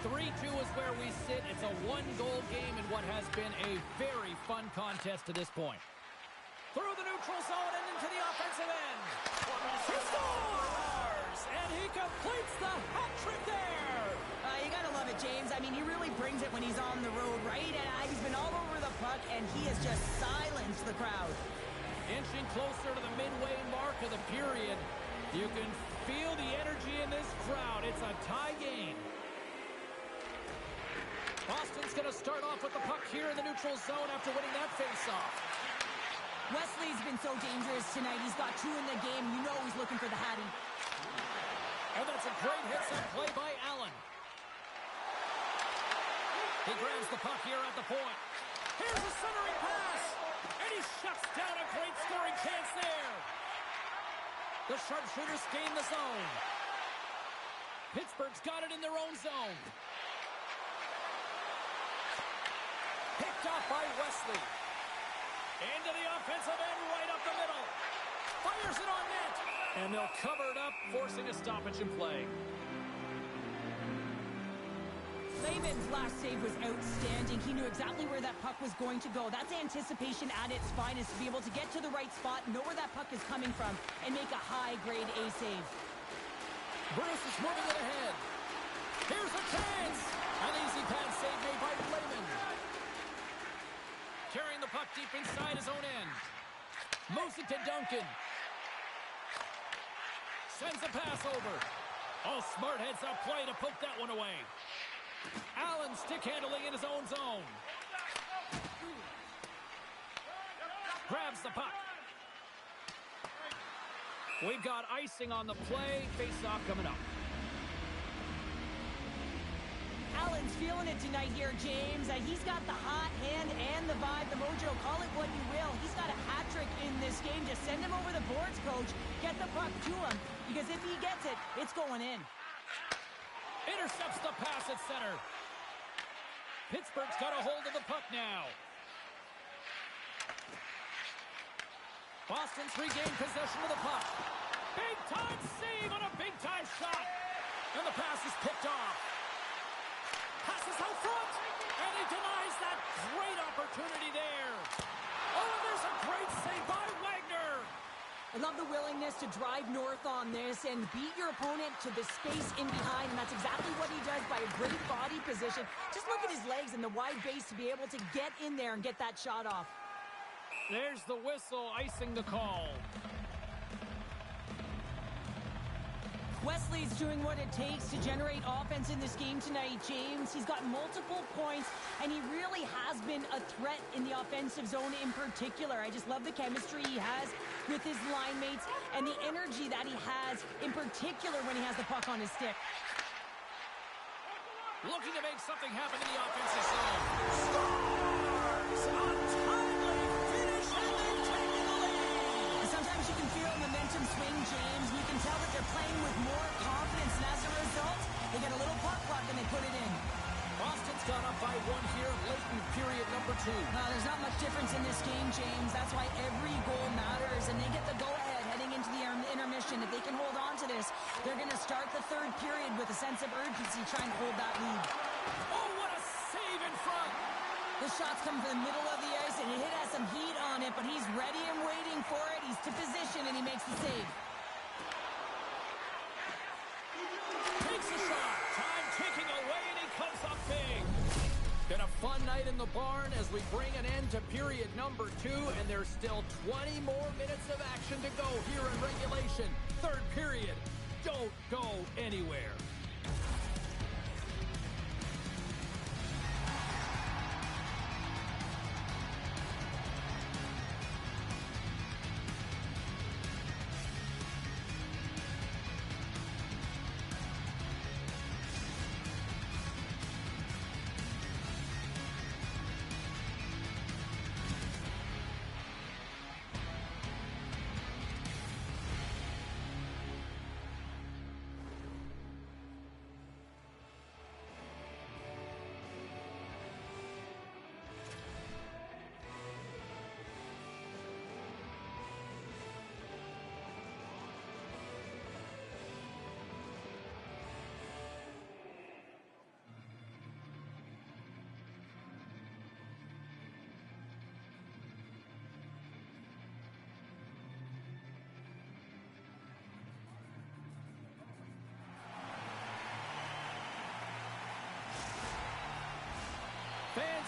3-2 is where we sit. It's a one-goal game in what has been a very fun contest to this point. Through the neutral zone and into the offensive end. He scores! And he completes the hat trick there! You gotta love it, James. I mean, he really brings it when he's on the road, right? And he's been all over the puck, and he has just silenced the crowd. Inching closer to the midway mark of the period. You can feel the energy in this crowd. It's a tie game. Boston's going to start off with the puck here in the neutral zone after winning that faceoff. Wesley's been so dangerous tonight. He's got 2 in the game. You know he's looking for the Hattie. And that's a great hits-up play by Allen. He grabs the puck here at the point. Here's a centering pass. And he shuts down a great scoring chance there. The sharpshooters gain the zone. Pittsburgh's got it in their own zone. Picked off by Wesley. Into the offensive end, right up the middle. Fires it on net. And they'll cover it up, forcing a stoppage in play. Lehman's last save was outstanding. He knew exactly where that puck was going to go. That's anticipation at its finest, to be able to get to the right spot, know where that puck is coming from, and make a high-grade A save. Bruce is moving it ahead. Here's a chance. An easy pass save made by Lehman. Carrying the puck deep inside his own end. Moves it to Duncan. Sends a pass over. Oh, smart heads-up play to poke that one away. Allen stick handling in his own zone. Grabs the puck. We've got icing on the play. Face-off coming up. Allen's feeling it tonight here, James. He's got the hot hand and the vibe, the mojo, call it what you will. He's got a hat trick in this game. Just send him over the boards, coach. Get the puck to him, because if he gets it, it's going in. Intercepts the pass at center. Pittsburgh's got a hold of the puck now. Boston's regained possession of the puck. Big-time save on a big-time shot. And the pass is picked off. Passes out front. And he denies that great opportunity there. Oh, and there's a great save by Wagner. I love the willingness to drive north on this and beat your opponent to the space in behind, and that's exactly what he does by a great body position. Just look at his legs and the wide base to be able to get in there and get that shot off. There's the whistle, icing the call. Wesley's doing what it takes to generate offense in this game tonight, James. He's got multiple points, and he really has been a threat in the offensive zone in particular. I just love the chemistry he has with his line mates and the energy that he has, in particular when he has the puck on his stick. Looking to make something happen in the offensive zone. Scores! A timely finish, and they've taken the lead! Sometimes you can feel momentum swing, James. You can tell that they're playing with more confidence, and as a result, they get a little puck luck and they put it in. Boston's gone up by 1 here late in period number 2. There's not much difference in this game, James. That's why every goal matters, and they get the go-ahead heading into the intermission. If they can hold on to this, they're going to start the third period with a sense of urgency, trying to hold that lead. Oh, what a save in front! The shots come from the middle of the ice, and it has some heat on it, but he's ready and waiting for it. He's to position, and he makes the save. Takes a shot. Time ticking away, and he comes up big. Been a fun night in the barn as we bring an end to period number 2, and there's still 20 more minutes of action to go here in regulation. Third period. Don't go anywhere.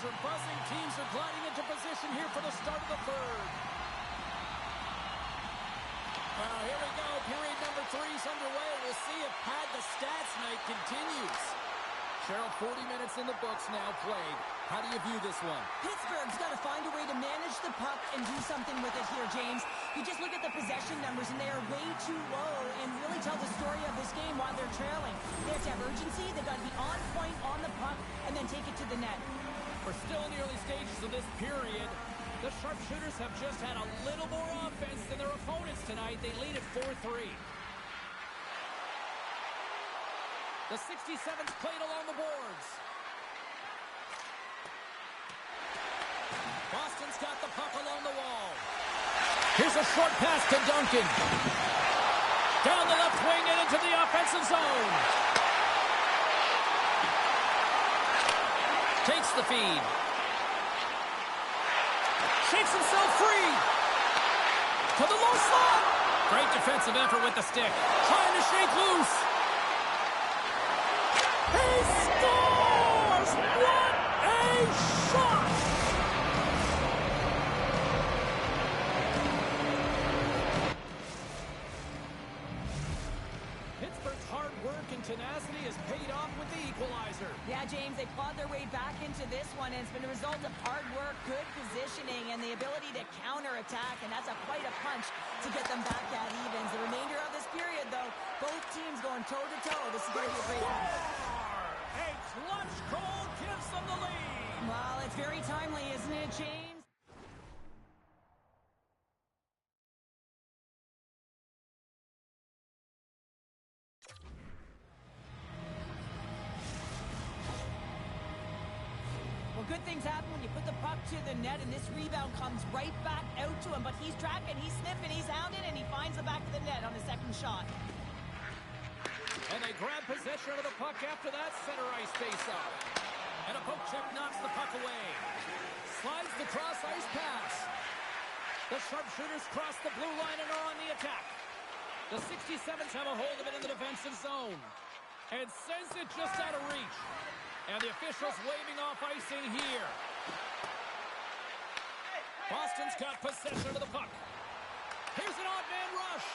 are buzzing. Teams are gliding into position here for the start of the third. Well, here we go. Period number 3 is underway. We'll see if Pad the Stats night continues. Cheryl, 40 minutes in the books now played. How do you view this one? Pittsburgh's got to find a way to manage the puck and do something with it here, James. You just look at the possession numbers, and they are way too low and really tell the story of this game while they're trailing. They have to have urgency. They've got to be on point on the puck and then take it to the net. We're still in the early stages of this period. The sharpshooters have just had a little more offense than their opponents tonight. They lead at 4-3. The 67's played along the boards. Boston's got the puck along the wall. Here's a short pass to Duncan. Down the left wing and into the offensive zone. Takes the feed. Shakes himself free. To the low slot. Great defensive effort with the stick. Trying to shake loose. He scores! What a shot! Pittsburgh's hard work and tenacity has paid off with the equalizer. Yeah, James, they clawed their way back into this one, and it's been a result of hard work, good positioning, and the ability to counterattack, and that's quite a punch to get them back at evens. The remainder of this period, though, both teams going toe-to-toe. This is going to be a great one. A clutch goal gives them the lead. Well, it's very timely, isn't it, James? Well, good things happen when you put the puck to the net, and this rebound comes right back out to him. But he's tracking, he's sniffing, he's hounding, and he finds the back of the net on the second shot. And they grab possession of the puck after that center ice face-off. And a poke check knocks the puck away. Slides the cross-ice pass. The sharpshooters cross the blue line and are on the attack. The 67s have a hold of it in the defensive zone. And sends it just out of reach. And the officials waving off icing here. Boston's got possession of the puck. Here's an odd man rush.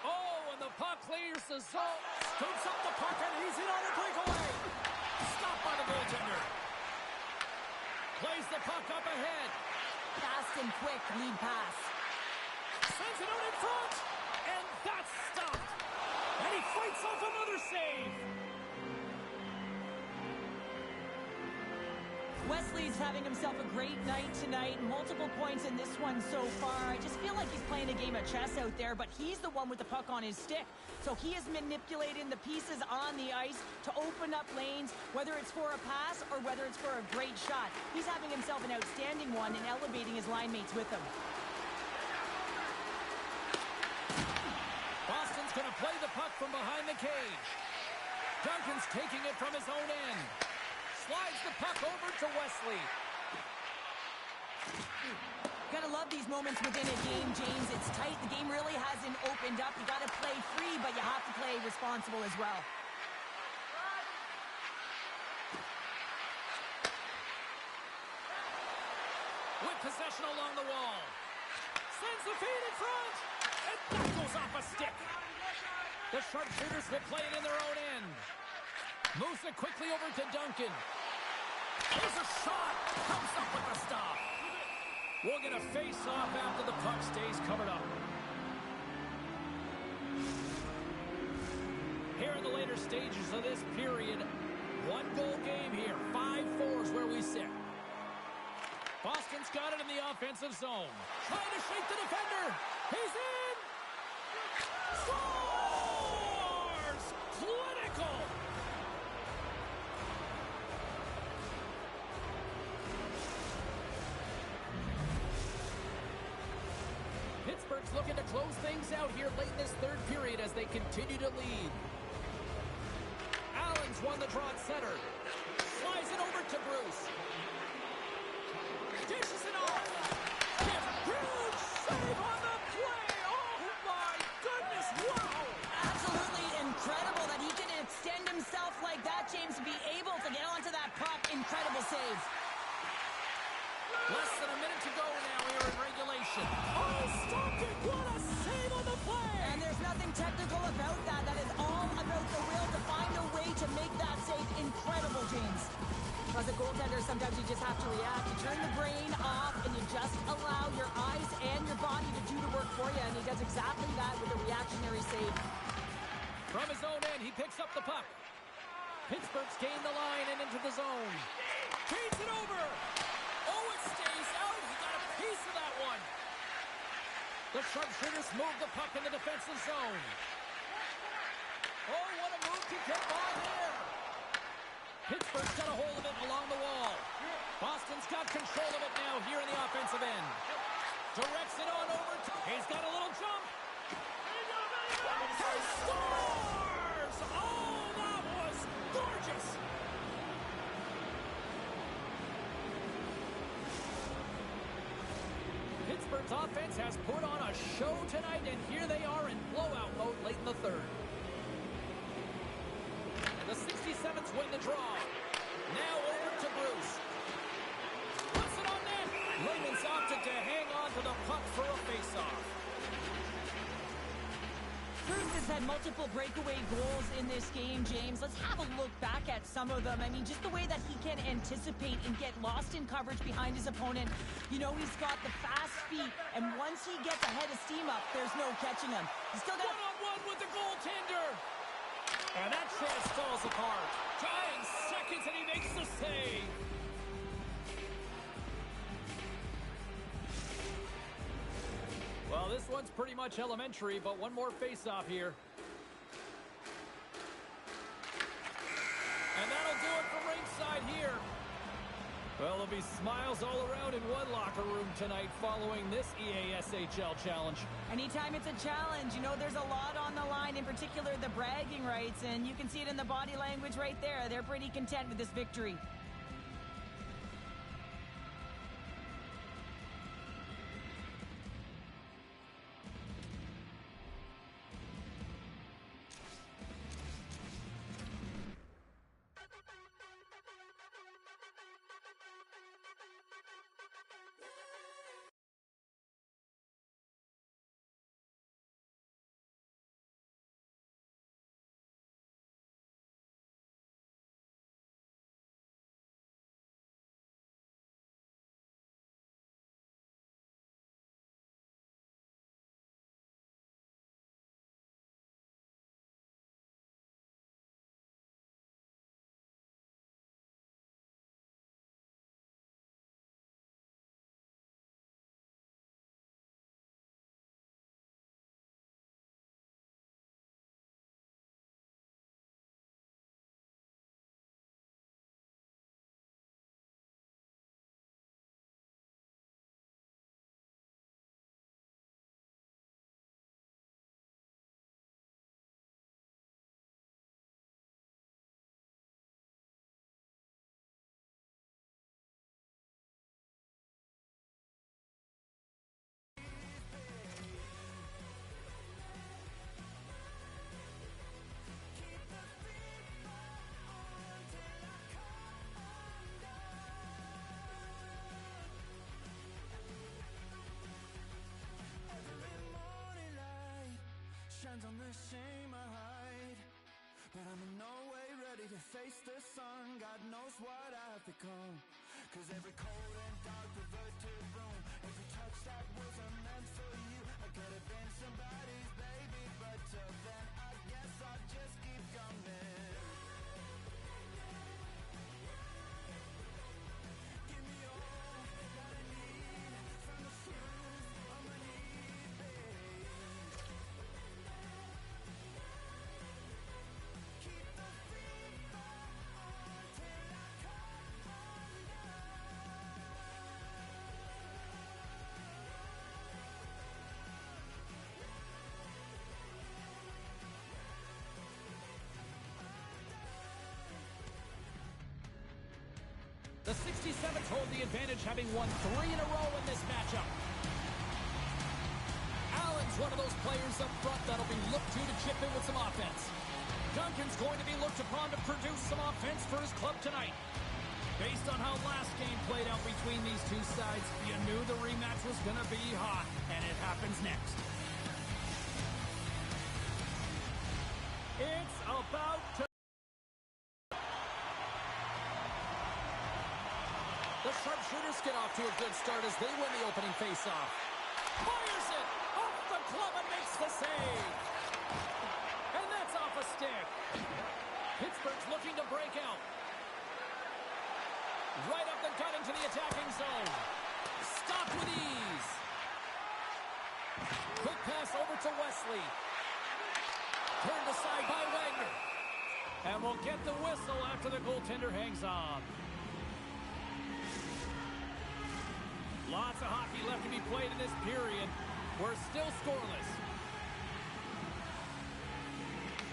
Oh, and the puck clears the zone. Scoops up the puck, and he's in on a breakaway. Stopped by the goaltender. Plays the puck up ahead. Fast and quick lead pass. Sends it out in front. And that's stopped. And he fights off another save. Wesley's having himself a great night tonight. Multiple points in this one so far. I just feel like he's playing a game of chess out there, but he's the one with the puck on his stick. So he is manipulating the pieces on the ice to open up lanes, whether it's for a pass or whether it's for a great shot. He's having himself an outstanding one and elevating his line mates with him. Boston's going to play the puck from behind the cage. Duncan's taking it from his own end. Slides the puck over to Wesley. Gotta love these moments within a game, James. It's tight. The game really hasn't opened up. You gotta play free, but you have to play responsible as well. With possession along the wall. Sends the feed in front. And that goes off a stick. The sharpshooters will play it in their own end. Moves it quickly over to Duncan. Here's a shot. Comes up with the stop. We'll get a face-off after the puck stays covered up. Here in the later stages of this period, one-goal game here. 5-4 is where we sit. Boston's got it in the offensive zone. Trying to shake the defender. He's in. Scores! Clinical. Pittsburgh's looking to close things out here late in this third period as they continue to lead. Allen's won the draw at center. Slides it over to Bruce. Dishes it off. Huge save on the play. Oh, my goodness. Wow. Absolutely incredible that he can extend himself like that, James, to be able to get onto that puck. Incredible. technical about that. That is all about the will to find a way to make that save incredible, James. As a goaltender, sometimes you just have to react. You turn the brain off and you just allow your eyes and your body to do the work for you, and he does exactly that with a reactionary save. From his own end, he picks up the puck. Pittsburgh's gained the line and into the zone. Feeds it over. Oh, it stays out. He got a piece of that one. The sharpshooters move the puck in the defensive zone. Oh, what a move to get by there. Pittsburgh's got a hold of it along the wall. Boston's got control of it now here in the offensive end. Directs it on over. He's got a little jump. He scores! Oh, that was gorgeous. Pittsburgh's offense has put on a show tonight, and here they are in blowout mode late in the third. And the 67s win the draw. Now over to Bruce. Puts it on net. Layman's opted to hang on to the puck for a faceoff. Bruce has had multiple breakaway goals in this game, James. Let's have a look back at some of them. I mean, just the way that he can anticipate and get lost in coverage behind his opponent. You know, he's got the fast feet, and once he gets a head of steam up, there's no catching him. He's still got one-on-one with the goaltender. And that chance falls apart. Dying seconds, and he makes the save. Well, this one's pretty much elementary, but one more face-off here. And that'll do it from ringside here. Well, there'll be smiles all around in one locker room tonight following this EASHL challenge. Anytime it's a challenge, you know there's a lot on the line, in particular the bragging rights, and you can see it in the body language right there. They're pretty content with this victory. Shines on the shame I hide, but I'm in no way ready to face the sun. God knows what I've become, 'cause every cold and dark perverted room, every touch that wasn't meant for you, I could have been somebody's baby, but till then I guess I'll just keep coming. Give me all that I need from the shoes on my knees, babe. Keep the feet on till I come undone. The 67s hold the advantage, having won 3 in a row in this matchup. Allen's one of those players up front that'll be looked to chip in with some offense. Duncan's going to be looked upon to produce some offense for his club tonight. Based on how last game played out between these two sides, you knew the rematch was going to be hot, and it happens next. about to... The sharpshooters get off to a good start as they win the opening faceoff. Fires it off the glove and makes the save. And that's off a stick. Pittsburgh's looking to break out. Right up the gut into the attacking zone. Stopped with ease. Quick pass over to Wesley. Turned aside by Wagner. And we'll get the whistle after the goaltender hangs on. Lots of hockey left to be played in this period. We're still scoreless.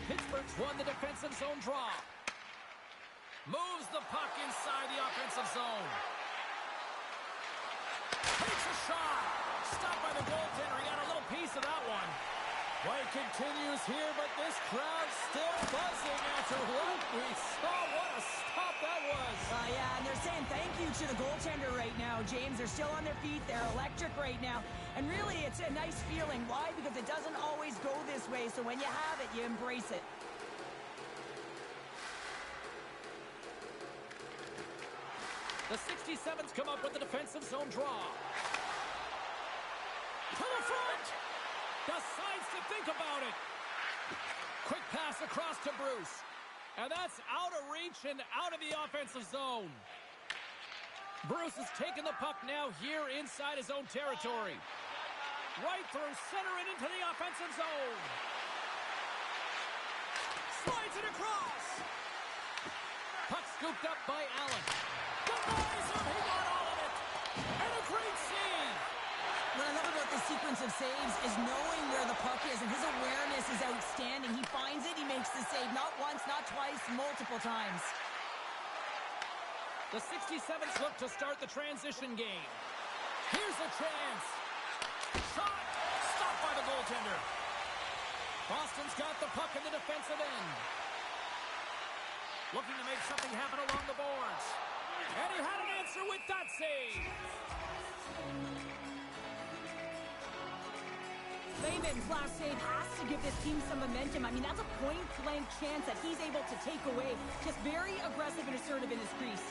Pittsburgh's won the defensive zone draw. Moves the puck inside the offensive zone. Takes a shot. Stopped by the goaltender. He got a little piece of that one. Play continues here, but this crowd still buzzing after what we saw. What a stop that was. Yeah, and they're saying thank you to the goaltender right now, James. They're still on their feet. They're electric right now. And really, it's a nice feeling. Why? Because it doesn't always go this way. So when you have it, you embrace it. The 67s come up with the defensive zone draw. To the front! Decides to think about it. Quick pass across to Bruce. And that's out of reach and out of the offensive zone. Bruce has taken the puck now here inside his own territory. Right through center and into the offensive zone. Slides it across. Puck scooped up by Allen. Denies him. He got all of it. And a great save. What I love about the sequence of saves is knowing where the puck is, and his awareness is outstanding. He finds it, he makes the save, not once, not twice, multiple times. The 67s look to start the transition game. Here's a chance. Shot. Stopped by the goaltender. Boston's got the puck in the defensive end. Looking to make something happen along the boards. And he had an answer with that save. Lehman's last save has to give this team some momentum. I mean, that's a point-blank chance that he's able to take away. Just very aggressive and assertive in his crease.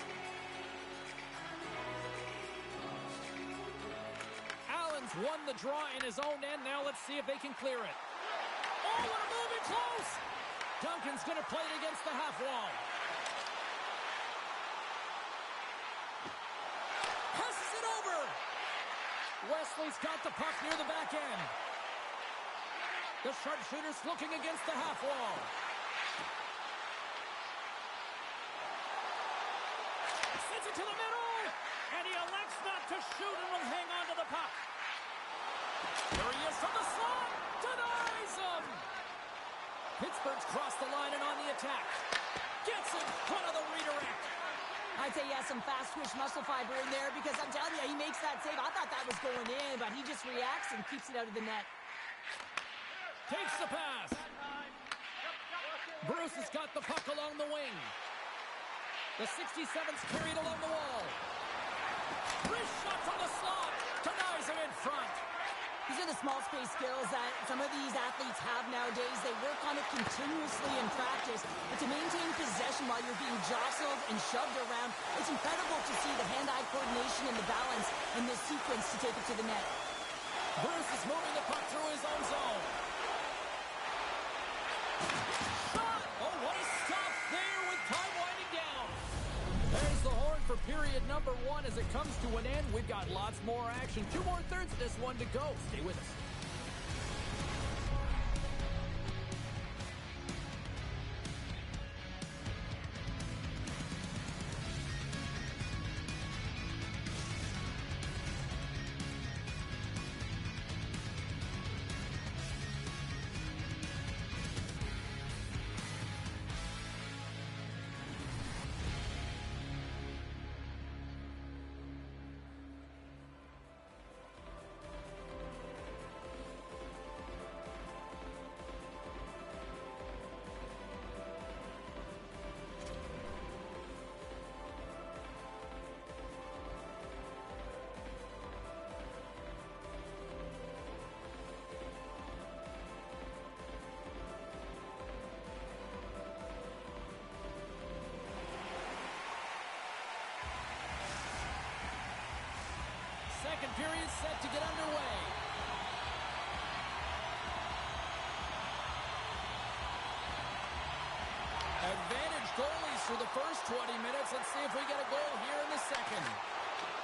Allen's won the draw in his own end. Now let's see if they can clear it. Oh, what a move in close! Duncan's going to play it against the half wall. Passes it over! Wesley's got the puck near the back end. The sharpshooter's looking against the half wall. Sends it to the middle, and he elects not to shoot and will hang on to the puck. There he is from the slot, denies him. Pittsburgh's crossed the line and on the attack. Gets in front of the redirect. I'd say, yeah, some fast-twitch muscle fiber in there because I'm telling you, he makes that save. I thought that was going in, but he just reacts and keeps it out of the net. Takes the pass. Bruce has got the puck along the wing. The 67's carried along the wall. Wrist shot from the slot. Denies him in front. These are the small space skills that some of these athletes have nowadays. They work on it continuously in practice. But to maintain possession while you're being jostled and shoved around, it's incredible to see the hand-eye coordination and the balance in this sequence to take it to the net. Bruce is moving the puck through his own zone. Shot! Oh, what a stop there with time winding down. There's the horn for period number 1 as it comes to an end. We've got lots more action. 2 more thirds of this one to go. Stay with us. period set to get underway. Advantage goalies for the first 20 minutes. Let's see if we get a goal here in the second.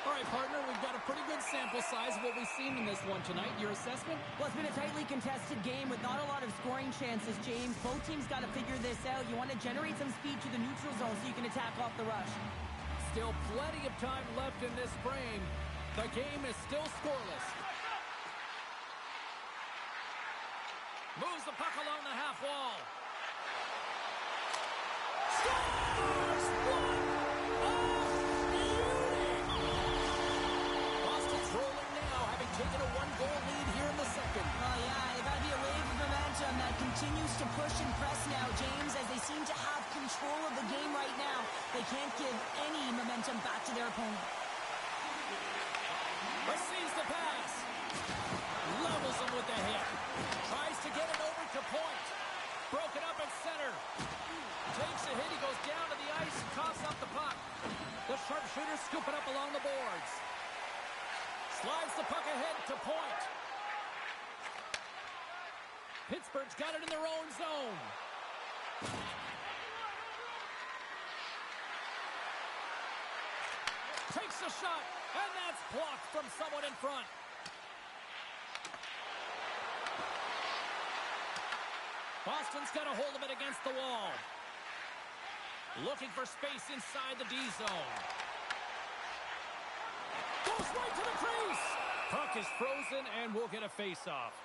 All right, partner, we've got a pretty good sample size of what we've seen in this one tonight. Your assessment? Well, it's been a tightly contested game with not a lot of scoring chances, James. Both teams got to figure this out. You want to generate some speed to the neutral zone so you can attack off the rush. Still plenty of time left in this frame. The game is still scoreless. Moves the puck along the half wall. Scores! One! Taking a one-goal lead here in the second. Oh, yeah, they got to be a wave of momentum that continues to push and press now, James, as they seem to have control of the game right now. They can't give any momentum back to their opponent. Receives the pass. Levels him with the hit. Tries to get it over to point. Broken up at center. Takes a hit. He goes down to the ice and coughs up the puck. The sharpshooter scooping up along the boards. Slides the puck ahead to point. Pittsburgh's got it in their own zone. Takes a shot, and that's blocked from someone in front. Boston's got a hold of it against the wall. Looking for space inside the D zone. Goes right to the crease. Puck is frozen, and we'll get a face-off.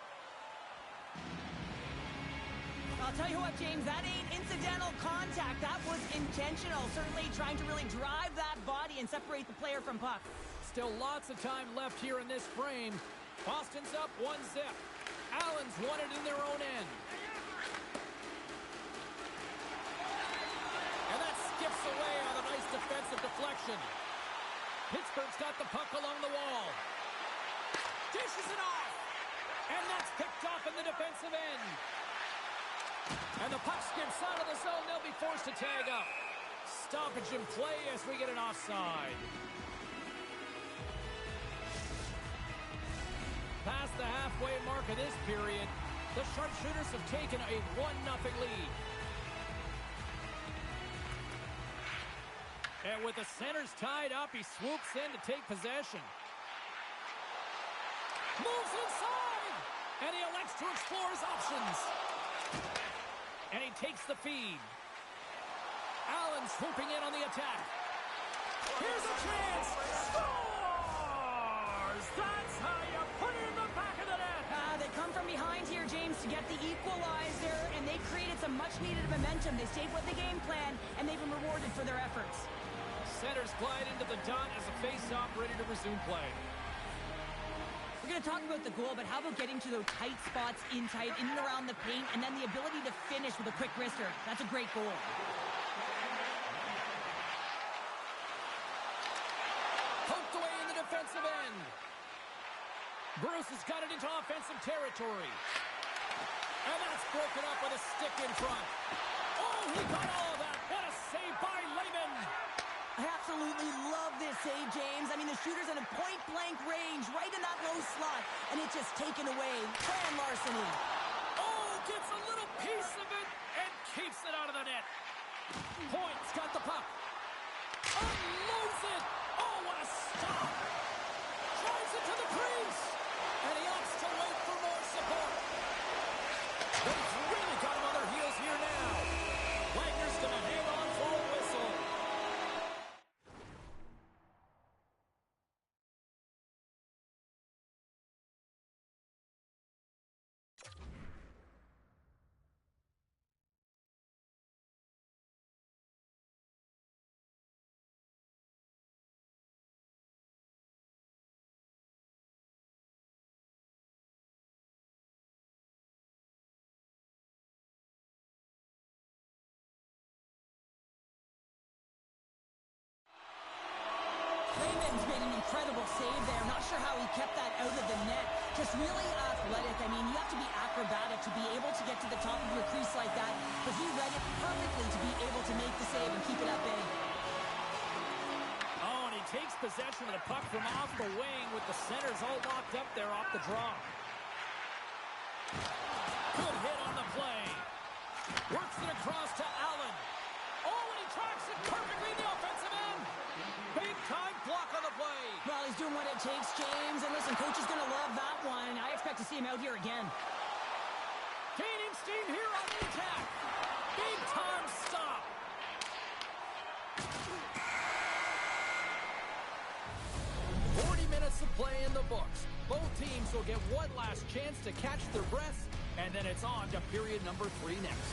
I'll tell you what, James, that ain't incidental contact. That was intentional. Certainly trying to really drive that body and separate the player from puck. Still lots of time left here in this frame. Boston's up 1-0. Allen's won it in their own end. And that skips away on a nice defensive deflection. Pittsburgh's got the puck along the wall. Dishes it off. And that's picked off in the defensive end. And the puck skips out of the zone. They'll be forced to tag up. Stoppage in play as we get an offside. Past the halfway mark of this period, the sharpshooters have taken a 1-0 lead. And with the centers tied up, he swoops in to take possession. Moves inside! And he elects to explore his options. And he takes the feed. Allen swooping in on the attack. Here's a chance! Scores! That's how you put it in the back of the net! They come from behind here, James, to get the equalizer, and they created some much-needed momentum. They stayed with the game plan, and they've been rewarded for their efforts. Centers glide into the dot as a face-off ready to resume play. We're going to talk about the goal, but how about getting to those tight spots in and around the paint, and then the ability to finish with a quick wrister? That's a great goal. Poked away in the defensive end. Bruce has got it into offensive territory. And that's broken up with a stick in front. Oh, he got all of that. What a save by Lehman. I absolutely love this save, James. I mean, the shooter's in a point-blank range, right in that low slot, and it's just taken away. Grand larceny. Oh, gets a little piece of it and keeps it out of the net. Point's got the puck. Unloads it. Oh, what a stop. Drives it to the crease. And he opts to wait for more support. They've really got him on their heels here now. Wagner's going to hang on for a whistle. Lehman's made an incredible save there. Not sure how he kept that out of the net. Just really athletic. I mean, you have to be acrobatic to be able to get to the top of your crease like that. But he read it perfectly to be able to make the save and keep it at bay. Oh, and he takes possession of the puck from off the wing with the centers all locked up there off the draw. Good hit on the play. Works it across to Allen. Oh, and he tracks it perfectly in the offensive end. Big time block on the play. Well, he's doing what it takes, James. And listen, coach is going to love that one. I expect to see him out here again. Gaining steam here on the attack. Big time stop. Minutes of play in the books. Both teams will get one last chance to catch their breaths, and then it's on to period number 3 next.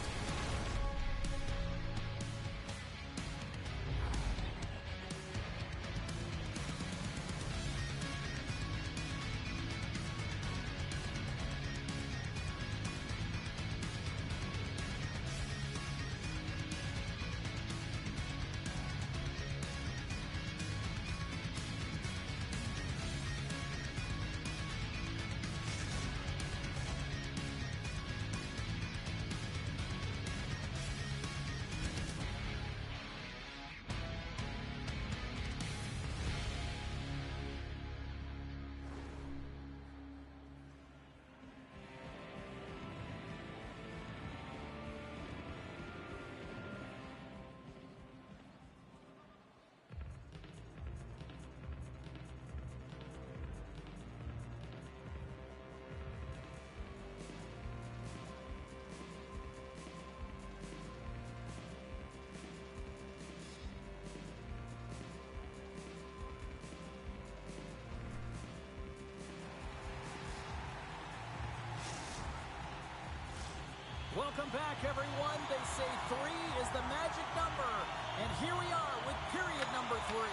Welcome back, everyone. They say 3 is the magic number. And here we are with period number 3.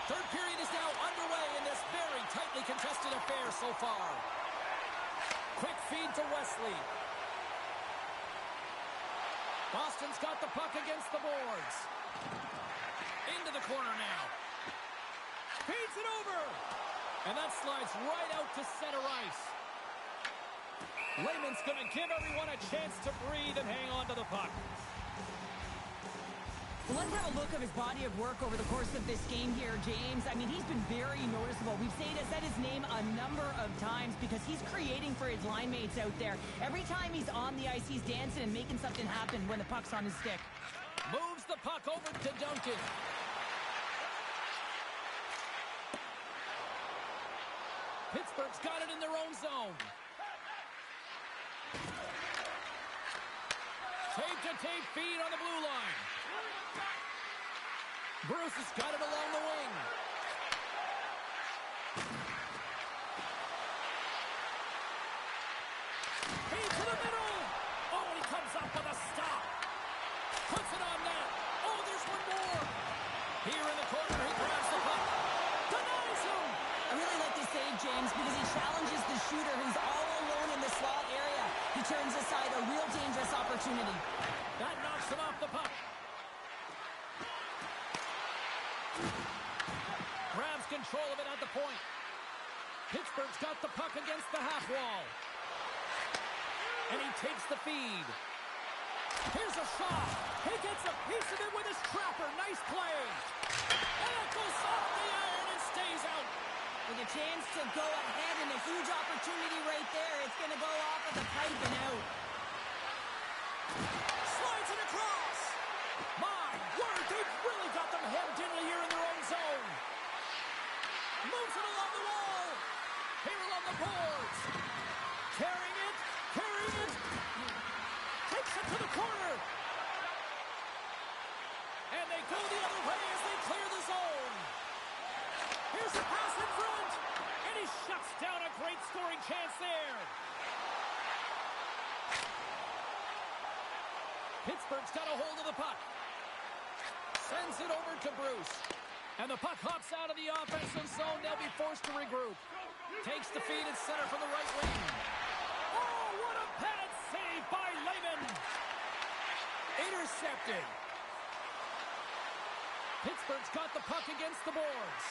Third period is now underway in this very tightly contested affair so far. Quick feed to Wesley. Boston's got the puck against the boards. Into the corner now. Feeds it over. And that slides right out to center ice. Lehman's going to give everyone a chance to breathe and hang on to the puck. Well, let's have a look of his body of work over the course of this game here, James. I mean, he's been very noticeable. We've said his name a number of times because he's creating for his line mates out there. Every time he's on the ice, he's dancing and making something happen when the puck's on his stick. Moves the puck over to Duncan. Pittsburgh's got it in their own zone. Tape-to-tape feed on the blue line. Bruce has got it along the wing. Feed to the middle. Oh, and he comes up with a stop. Puts it on net. Oh, there's one more. Here in the corner, he grabs the puck. Denies him. I really like this save, James, because he challenges the shooter who's all alone in the slot area. He turns aside a real dangerous opportunity. That knocks him off the puck. Grabs control of it at the point. Pittsburgh's got the puck against the half wall. And he takes the feed. Here's a shot. He gets a piece of it with his trapper. Nice play. And it goes off the iron and stays out. With a chance to go ahead and a huge opportunity right there. It's going to go off of the pipe and out. Slides it across. My word, they've really got them hemmed in here in their own zone. Moves it along the wall. Here along the boards. Carrying it. Takes it to the corner. And they go the other way as they clear the zone. Here's a pass in front. And he shuts down a great scoring chance there. Pittsburgh's got a hold of the puck. Sends it over to Bruce. And the puck hops out of the offensive zone. They'll be forced to regroup. Takes the feed at center from the right wing. Oh, what a pad save by Lehman. Intercepted. Pittsburgh's got the puck against the boards.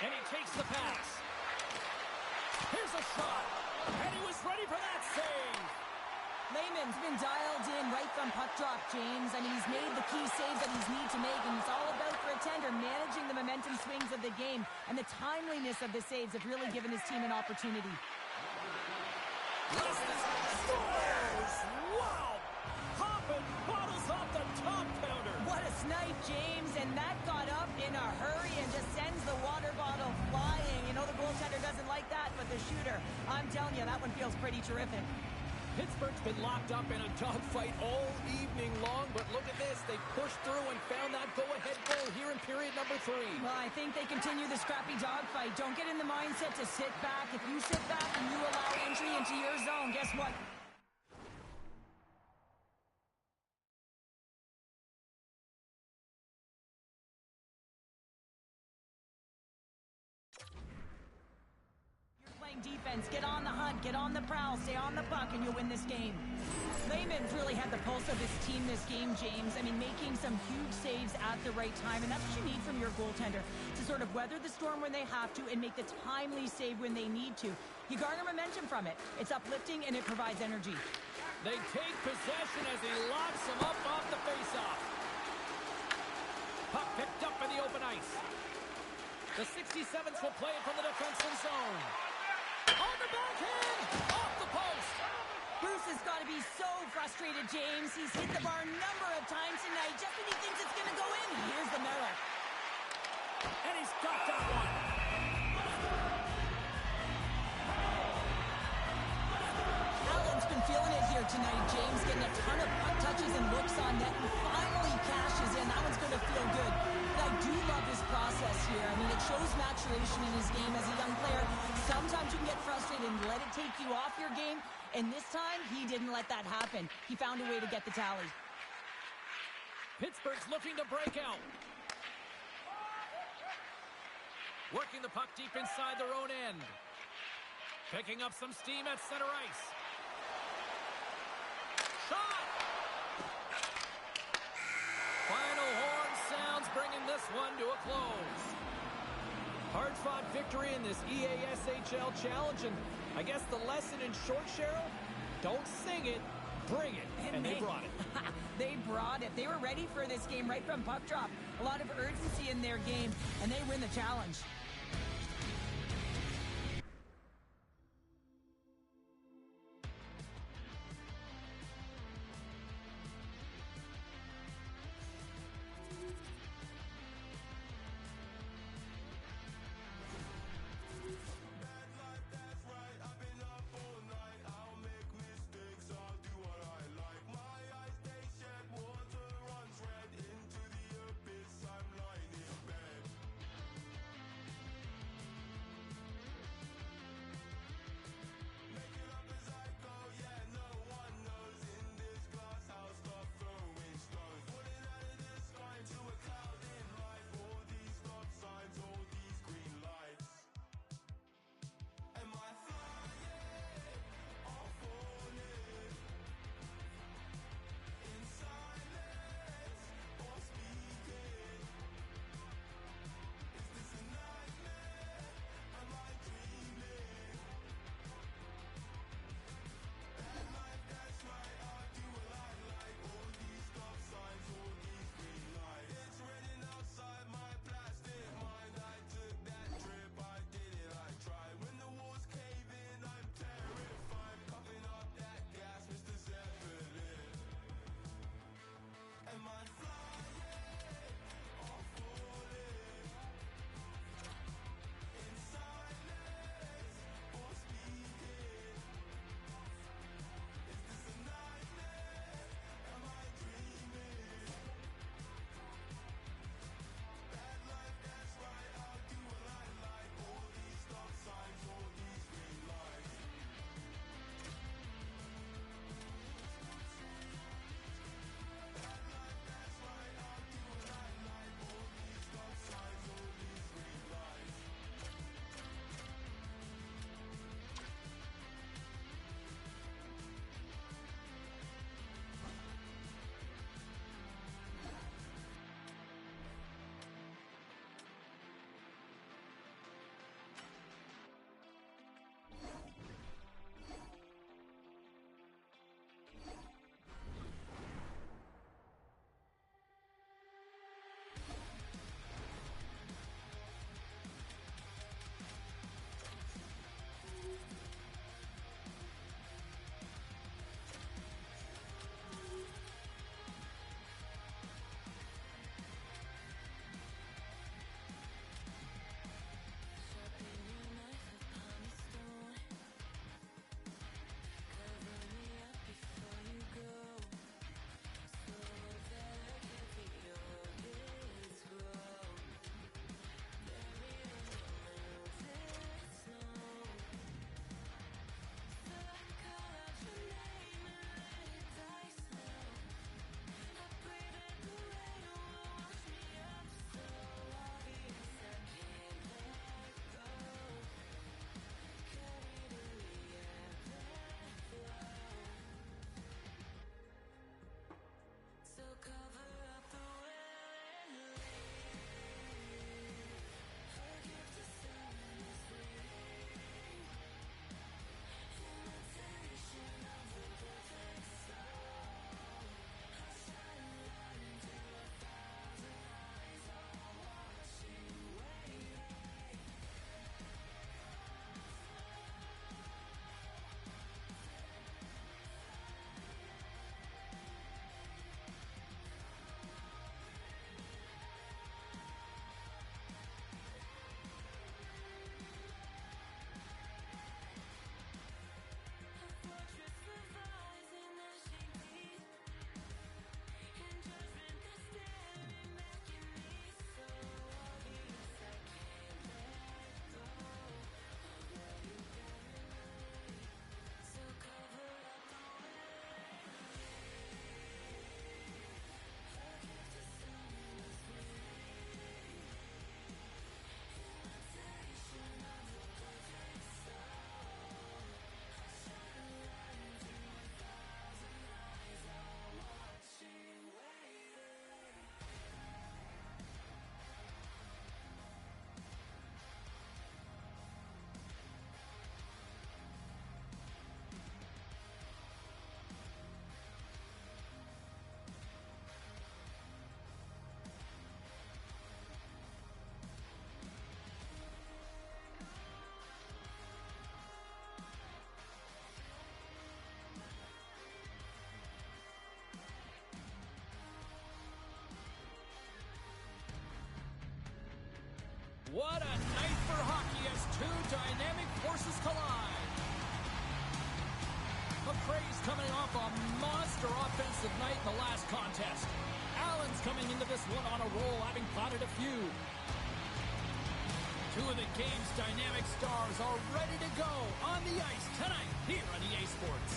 And he takes the pass. Here's a shot. And he was ready for that save. Lehman's been dialed in right from puck drop, James. I mean, he's made the key saves that he's need to make, and it's all about for a tender managing the momentum swings of the game, and the timeliness of the saves have really given his team an opportunity. Scores! Wow! Poppin' bottles off the top counter. What a snipe, James, and that got up in a hurry and just sends the water bottle flying. You know the goaltender doesn't like that, but the shooter, I'm telling you, that one feels pretty terrific. Pittsburgh's been locked up in a dogfight all evening long, but look at this. They pushed through and found that go-ahead goal here in period number 3. Well, I think they continue the scrappy dogfight. Don't get in the mindset to sit back. If you sit back and you allow entry into your zone, guess what? Defense, get on the hunt, get on the prowl, stay on the puck, and you'll win this game. Lehman's really had the pulse of his team this game, James. I mean, making some huge saves at the right time, and that's what you need from your goaltender, to sort of weather the storm when they have to and make the timely save when they need to. You garner momentum from it. It's uplifting, and it provides energy. They take possession as he locks him up off the faceoff. Puck picked up in the open ice. The 67s will play it from the defensive zone. On the backhand! Off the post! Bruce has got to be so frustrated, James. He's hit the bar a number of times tonight. Just when he thinks it's going to go in, here's the mirror. And he's got that one. Allen's been feeling it here tonight, James. Getting a ton of puck touches and looks on net and finally cashes in. That one's going to feel good. But I do love his process here. I mean, it shows maturation in his game as a young player. Sometimes you can get frustrated and let it take you off your game. And this time, he didn't let that happen. He found a way to get the tally. Pittsburgh's looking to break out. Working the puck deep inside their own end. Picking up some steam at center ice. Shot! Final horn sounds, bringing this one to a close. Hard-fought victory in this EASHL challenge, and I guess the lesson in short, Cheryl, don't sing it, bring it, and they brought it. They brought it. They were ready for this game right from puck drop. A lot of urgency in their game, and they win the challenge. forces collide. McRae's coming off a monster offensive night in the last contest. Allen's coming into this one on a roll, having potted a few. Two of the game's dynamic stars are ready to go on the ice tonight here on EA Sports.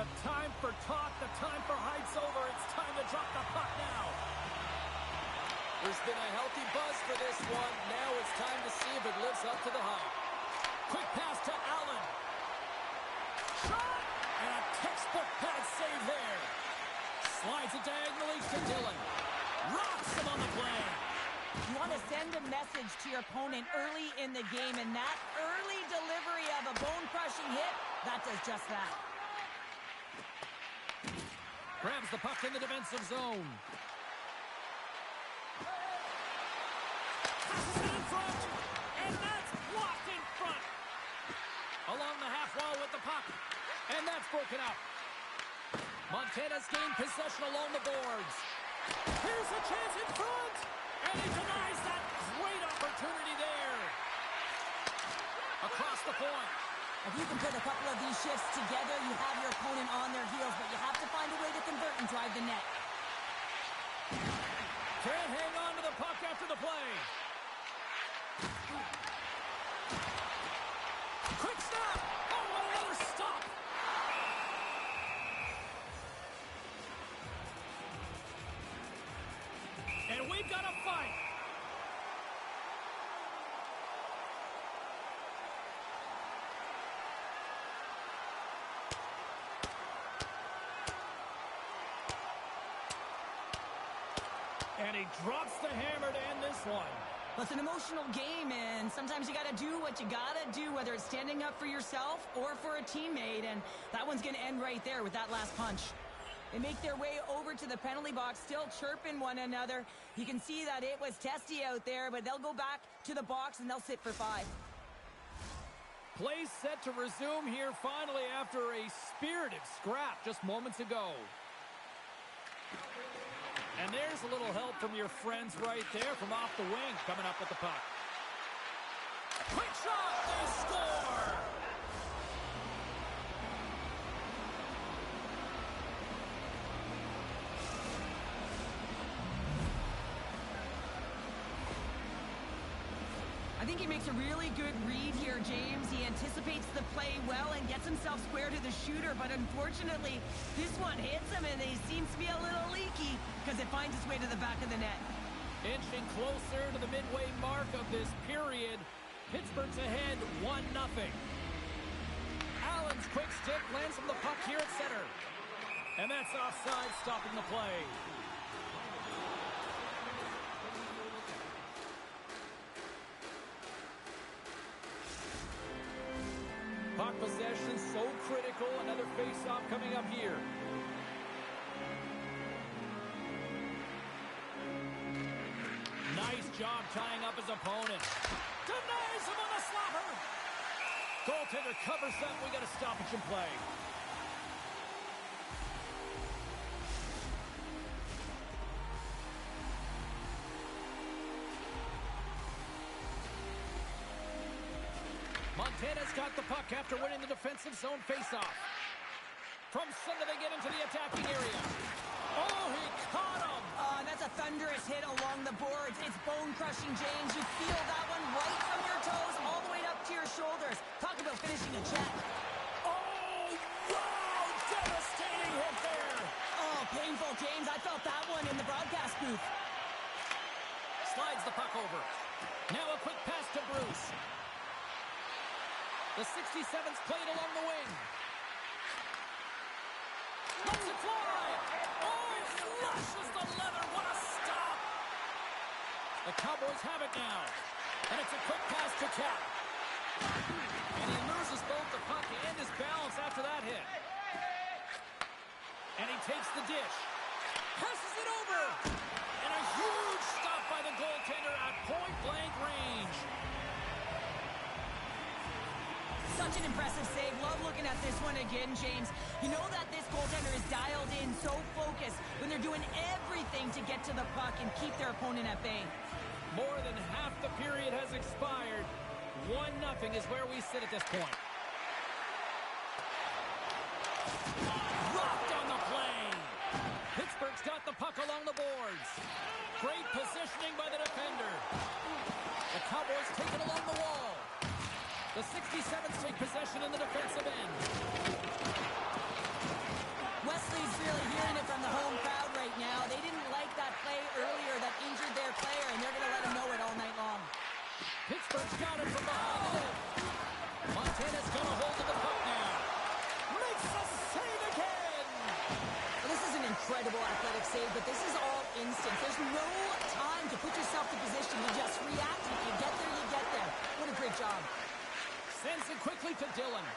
The time for talk, the time for hype's over. It's time to drop the puck now. There's been a healthy buzz for this one. Now it's time to see if it lives up to the hype. Quick pass to Allen. Shot! And a textbook pad save there. Slides it diagonally to Dillon. Rocks him on the play. You want to send a message to your opponent early in the game, and that early delivery of a bone-crushing hit, that does just that. Grabs the puck in the defensive zone. Passes it in front, and that's blocked in front. Along the half wall with the puck, and that's broken up. Montana's gained possession along the boards. Here's a chance in front, and he denies that great opportunity there. Across the point. If you can put a couple of these shifts together, you have your opponent on their heels, but you have to find a way to convert and drive the net. Can't hang on to the puck after the play. Quick stop! Oh, what another stop! And we've got a fight. And he drops the hammer to end this one. Well, it's an emotional game, and sometimes you got to do what you got to do, whether it's standing up for yourself or for a teammate, and that one's going to end right there with that last punch. They make their way over to the penalty box, still chirping one another. You can see that it was testy out there, but they'll go back to the box, and they'll sit for 5. Play set to resume here finally after a spirited scrap just moments ago. And there's a little help from your friends right there from off the wing coming up with the puck. Quick shot, they score! I think he makes a really good read here, James. He anticipates the play well and gets himself square to the shooter, but unfortunately, this one hits him, and he seems to be a little leaky because it finds its way to the back of the net. Inching closer to the midway mark of this period. Pittsburgh's ahead 1-0. Allen's quick stick lands from the puck here at center. And that's offside, stopping the play. Puck possession so critical. Another face-off coming up here. Nice job tying up his opponent. Denies him on the slapper. Goaltender covers up. We got a stoppage in play. Montana's got the puck after winning the defensive zone faceoff. From center they get into the attacking area. Oh, he caught him! That's a thunderous hit along the boards. It's bone-crushing, James. You feel that one right from your toes all the way up to your shoulders. Talk about finishing a check. Oh, wow! Devastating hit there! Oh, painful, James. I felt that one in the broadcast booth. Slides the puck over. Now a quick pass to Bruce. The 67's played along the wing. Lets it fly! Oh, flushes the leather. What a stop! The Cowboys have it now. And it's a quick pass to Cap. And he loses both the puck and his balance after that hit. And he takes the dish. Passes it over! And a huge stop by the goaltender at point-blank range. Such an impressive save. Love looking at this one again, James. You know that this goaltender is dialed in, so focused when they're doing everything to get to the puck and keep their opponent at bay. More than half the period has expired. 1-0 is where we sit at this point. Rocked on the play. Pittsburgh's got the puck along the boards. Great positioning by the defender. The Cowboys take it along the wall. The 67s take possession in the defensive end. Wesley's really hearing it from the home crowd right now. They didn't like that play earlier that injured their player, and they're going to let him know it all night long. Pittsburgh's got it from behind the net. Montana's got a hold of the puck now. Makes a save again. Well, this is an incredible athletic save, but this is all instant. There's no time to put yourself in position. You just react. If you get there, you get there. What a great job. Sends it quickly to Dillon.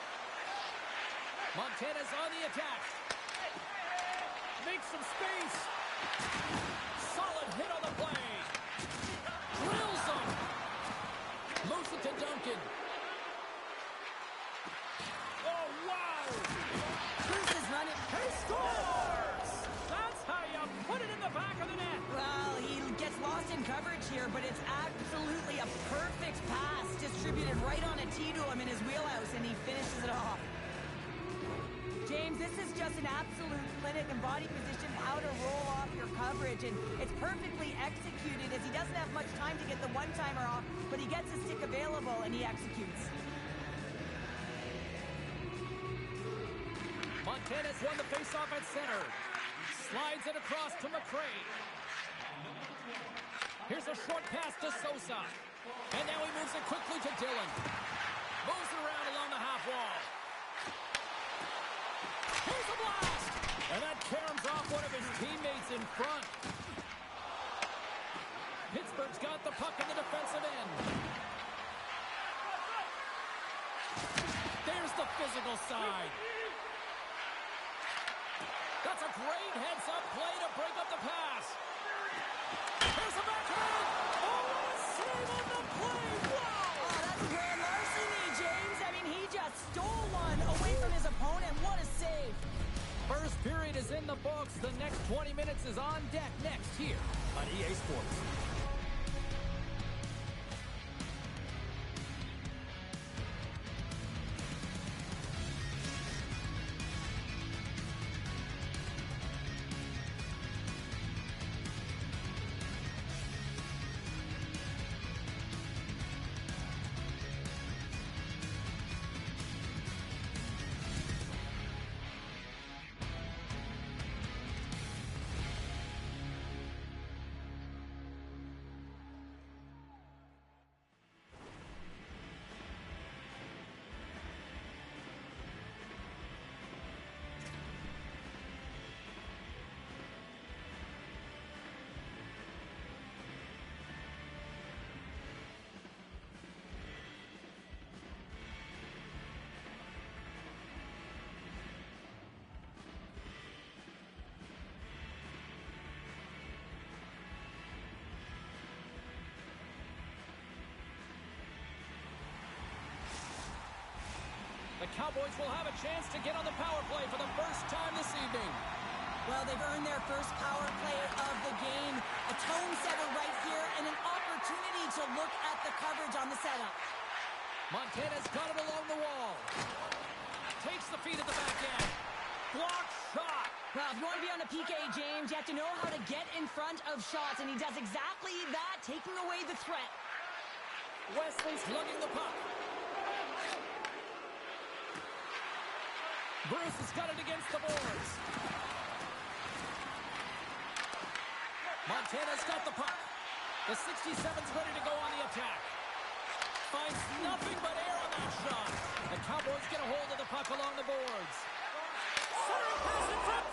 Montana's on the attack. Makes some space. Solid hit on the play. Drills him. Moves it to Duncan. Oh, wow. Bruce is running. He scores! That's how you put it in the back of the net. Well, he gets lost in coverage here, but it's absolutely a perfect pass distributed right on a tee to him in his wheelhouse, and he finishes it off. James, this is just an absolute clinic and body position, how to roll off your coverage, and it's perfectly executed as he doesn't have much time to get the one-timer off, but he gets his stick available and he executes. Montana's won the faceoff at center. Slides it across to McRae. Here's a short pass to Sosa. And now he moves it quickly to Dillon. Moves it around along the half wall. Here's a blast! And that caroms off one of his teammates in front. Pittsburgh's got the puck in the defensive end. There's the physical side. That's a great heads-up play to break up the pass. Here's a backhand. Oh, what a save on the play. Wow! Oh, that's grand larceny, James. I mean, he just stole one away from his opponent. What a save. First period is in the books. The next 20 minutes is on deck next here on EA Sports. The Cowboys will have a chance to get on the power play for the first time this evening. Well, they've earned their first power play of the game. A tone setter right here and an opportunity to look at the coverage on the setup. Montana's got it along the wall. Takes the feed at the back end. Block shot. Well, if you want to be on a PK, James, you have to know how to get in front of shots, and he does exactly that, taking away the threat. Wesley's lugging the puck. Bruce has got it against the boards. Montana's got the puck. The 67's ready to go on the attack. Finds nothing but air on that shot. The Cowboys get a hold of the puck along the boards. Center pass in front.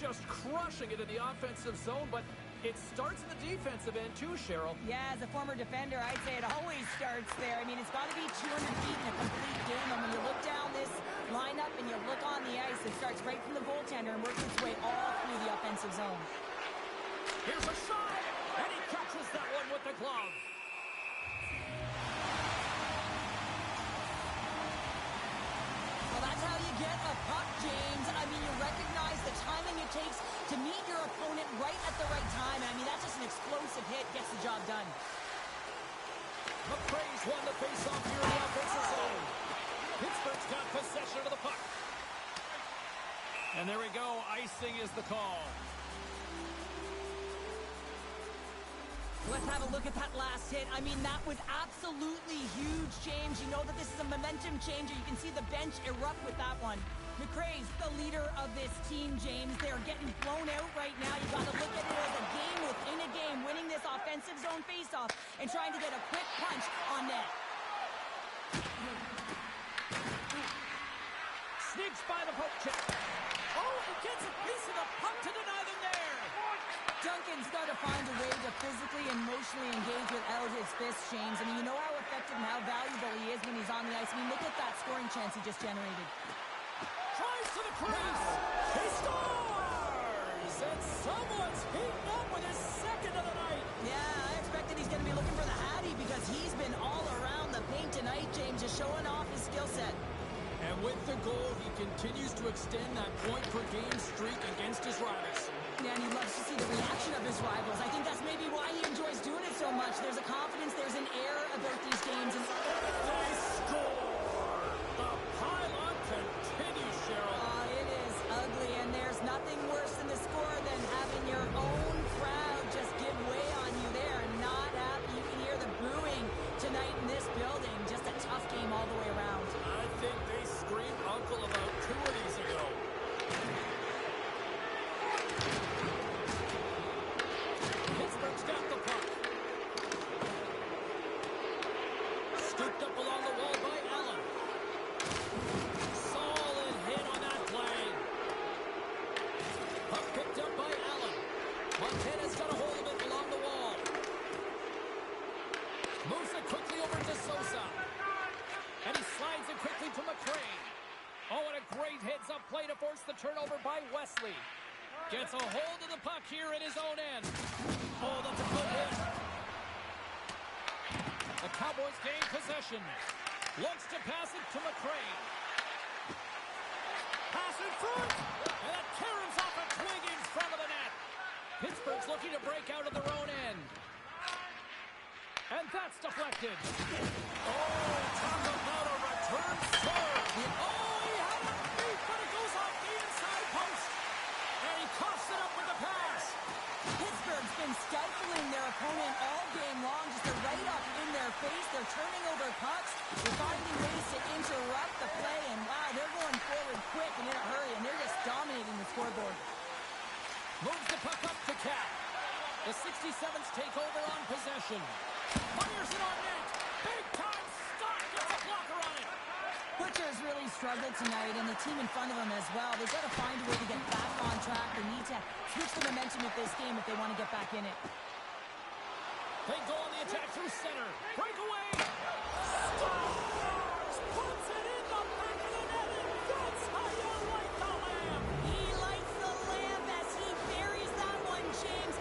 just crushing it in the offensive zone, but it starts in the defensive end too, Cheryl. Yeah, as a former defender, I'd say it always starts there. I mean, it's got to be 200 feet in a complete game, and when you look down this lineup and you look on the ice, it starts right from the goaltender and works its way all through the offensive zone. Here's a shot, and he catches that one with the glove. Well, that's how you get a puck, James. I mean, you recognize the timing it takes to meet your opponent right at the right time. And I mean, that's just an explosive hit, gets the job done. McRae's won the faceoff here in the offensive zone. Pittsburgh's got possession of the puck. And there we go, icing is the call. Let's have a look at that last hit. I mean, that was absolutely huge, James. You know that this is a momentum changer. You can see the bench erupt with that one. McRae's the leader of this team, James. They're getting blown out right now. You got to look at it as a game within a game, winning this offensive zone faceoff and trying to get a quick punch on net. Sneaks by the poke check. Oh, he gets a piece of the puck to deny them there. Duncan's got to find a way to physically and emotionally engage without his fists, James. I mean, you know how effective and how valuable he is when he's on the ice. I mean, look at that scoring chance he just generated. Tries to the crease. He scores! And someone's heating up with his second of the night. Yeah, I expected he's going to be looking for the Hattie because he's been all around the paint tonight, James, just showing off his skill set. And with the goal, he continues to extend that point-per-game streak against his rivals. Yeah, and he loves to see the reaction of his rivals. I think that's maybe why he enjoys doing it so much. There's a confidence, there's an air about these games. And they score! The pylon continues, Cheryl. It is ugly, and there's nothing worse than the score than having your own crowd just give way on you there and not happy. You can hear the booing tonight in this building. Just a tough game all the way around. I think they screamed uncle about 2 of these ago. Pittsburgh's got the puck. Scooped up along the wall by Allen. Solid hit on that play. Puck picked up by Allen. Montana's got a hold of it along the wall. Moves it quickly over to Sosa. And he slides it quickly to McRae. Oh, and a great heads-up play to force the turnover by Wesley. Gets a hold of the puck here in his own end. Oh, that's a good hit. The Cowboys gain possession. Looks to pass it to McRae. Pass in front. And it caroms off a twig in front of the net. Pittsburgh's looking to break out of their own end. And that's deflected. Oh, talk about a return serve. Oh, he had it beat, but it goes off the inside post. And he coughs it up with the pass. Pittsburgh's been stifling their opponent all game long. Just a right-up in their face. They're turning over pucks. They're finding ways to interrupt the play. And, wow, they're going forward quick and in a hurry. And they're just dominating the scoreboard. Moves the puck up to Cap. The 67s take over on possession. Fires it on net. Big time stop. Gets a blocker on it. Butcher's really struggled tonight, and the team in front of him as well. They've got to find a way to get back on track. They need to switch the momentum of this game if they want to get back in it. They go on the attack through center. Breakaway. Stop. Puts it in the back of the net, and that's how you like the lamb. He lights the lamp as he buries that one, James.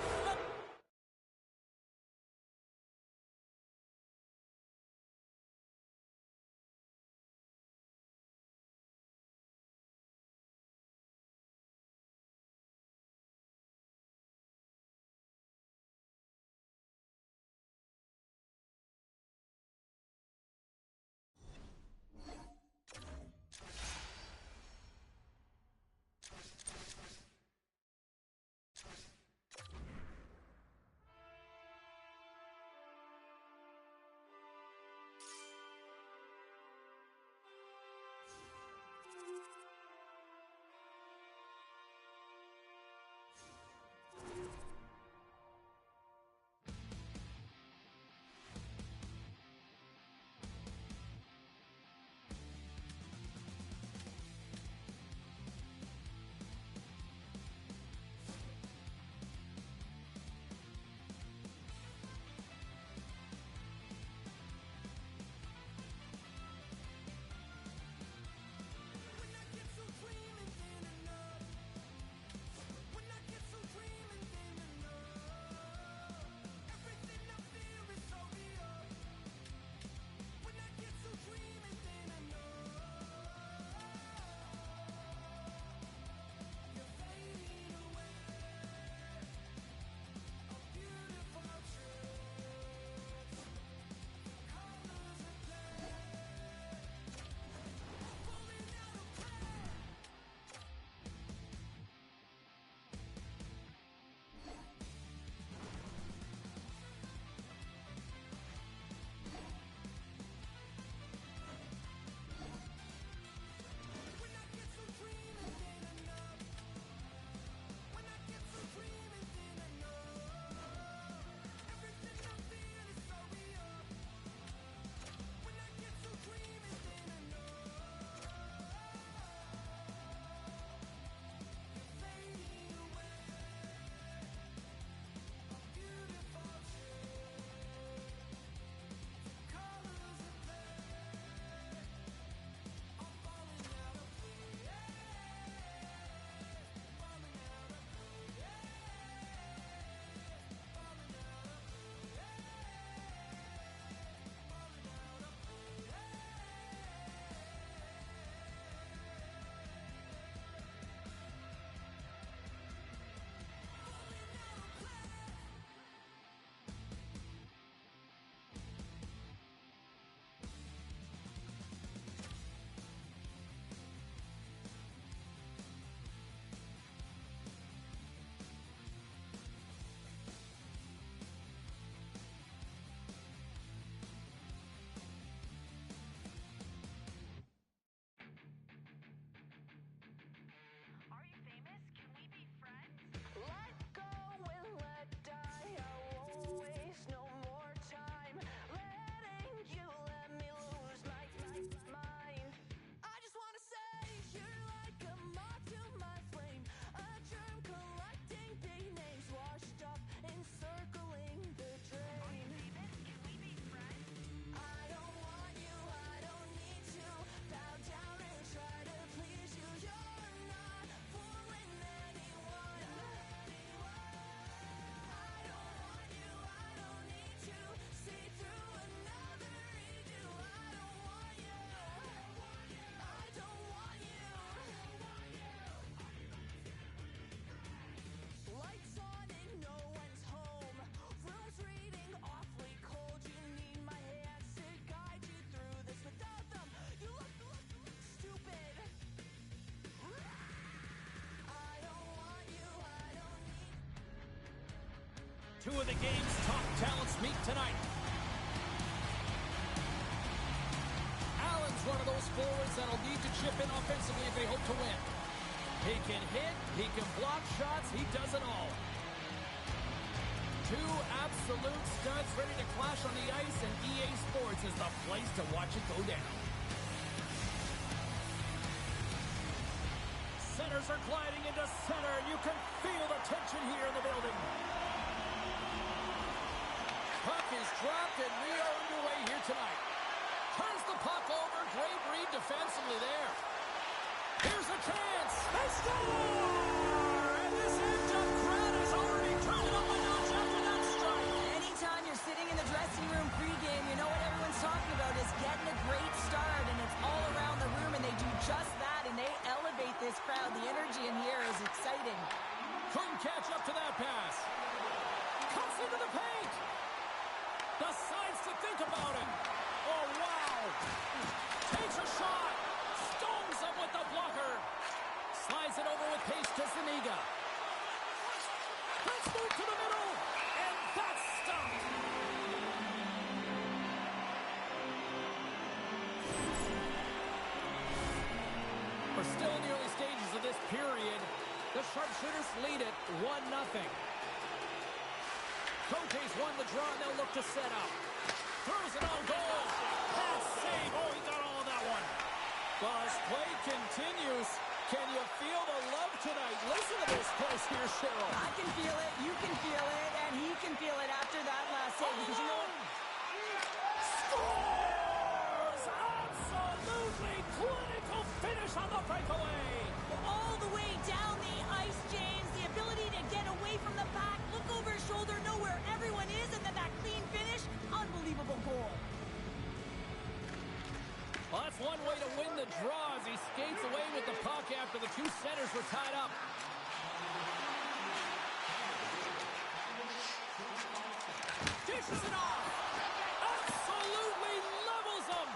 two of the game's top talents meet tonight. Allen's one of those forwards that'll need to chip in offensively if they hope to win. He can hit, he can block shots, he does it all. Two absolute studs ready to clash on the ice, and EA Sports is the place to watch it go down. Centers are gliding into center, and you can feel the tension here in the building. Puck is dropped, and we are underway here tonight. Turns the puck over, great read defensively there. Here's a chance. They score! And this end-up crowd has already turned up a notch after that strike. Anytime you're sitting in the dressing room pregame, you know what everyone's talking about is getting a great start, and it's all around the room, and they do just that, and they elevate this crowd. The energy in here is exciting. Couldn't catch up to that pass. Comes into the paint. Decides to think about it. Oh, wow. Takes a shot. Stones him with the blocker. Slides it over with pace to Zuniga. Let's move to the middle. And that's stopped. We're still in the early stages of this period. The Sharpshooters lead it 1-0. Cote's won the draw, and they'll look to set up. Throws it on goal. That save. Oh, he got all of that one. Well, as play continues, can you feel the love tonight? Listen to this place here, Cheryl. I can feel it, you can feel it, and he can feel it after that last save. Because you know what? Scores! Absolutely clinical finish on the breakaway. All the way down the ice, James. The ability to get away from the pack, look over his shoulder, know where everyone is, and then that clean finish. Unbelievable goal. Well, that's one way to win the draw as he skates away with the puck after the two centers were tied up. Dishes it off. Absolutely levels him.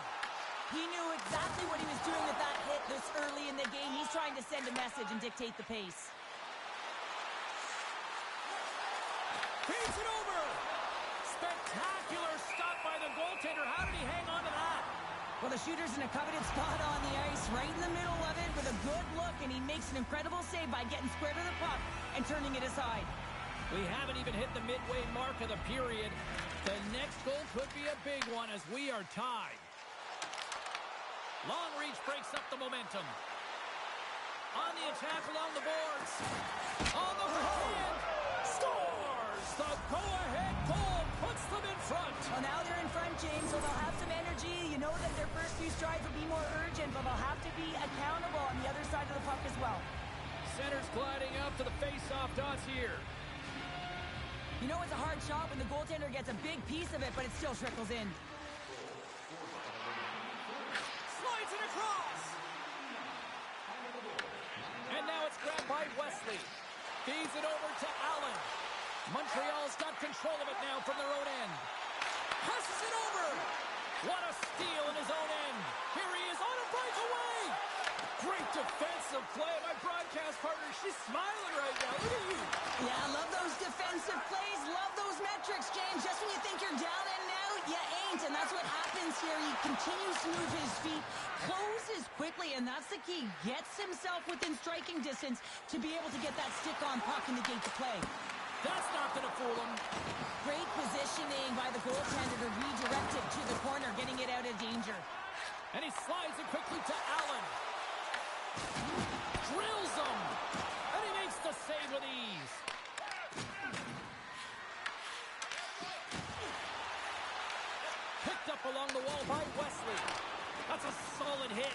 He knew exactly what he was doing with that hit this early in the game. He's trying to send a message and dictate the pace. Feeds it over. Spectacular stop by the goaltender. How did he hang on to that? Well, the shooter's in a coveted spot on the ice, right in the middle of it with a good look, and he makes an incredible save by getting square to the puck and turning it aside. We haven't even hit the midway mark of the period. The next goal could be a big one as we are tied. Long reach breaks up the momentum. On the attack along the boards. On the hand. Scores! The go-ahead goal puts them in front. Well, now they're in front, James, so they'll have some energy. You know that their first few strides will be more urgent, but they'll have to be accountable on the other side of the puck as well. Center's gliding up to the face-off dots here. You know it's a hard shot when the goaltender gets a big piece of it, but it still trickles in. Slides it across. And now it's grabbed by Wesley. Feeds it over to Allen. Montreal's got control of it now from their own end. Passes it over. What a steal in his own end. Here he is on a breakaway. Great defensive play. My broadcast partner, she's smiling right now. Look at you. Yeah, love those defensive plays. Love those metrics, James. Just when you think you're down and out, you ain't. And that's what happens here. He continues to move his feet, closes quickly, and that's the key. Gets himself within striking distance to be able to get that stick-on puck in the gate to play. That's not going to fool him. Great positioning by the goaltender to redirect it to the corner, getting it out of danger. And he slides it quickly to Allen. Drills him. And he makes the save with ease. Picked up along the wall by Wesley. That's a solid hit.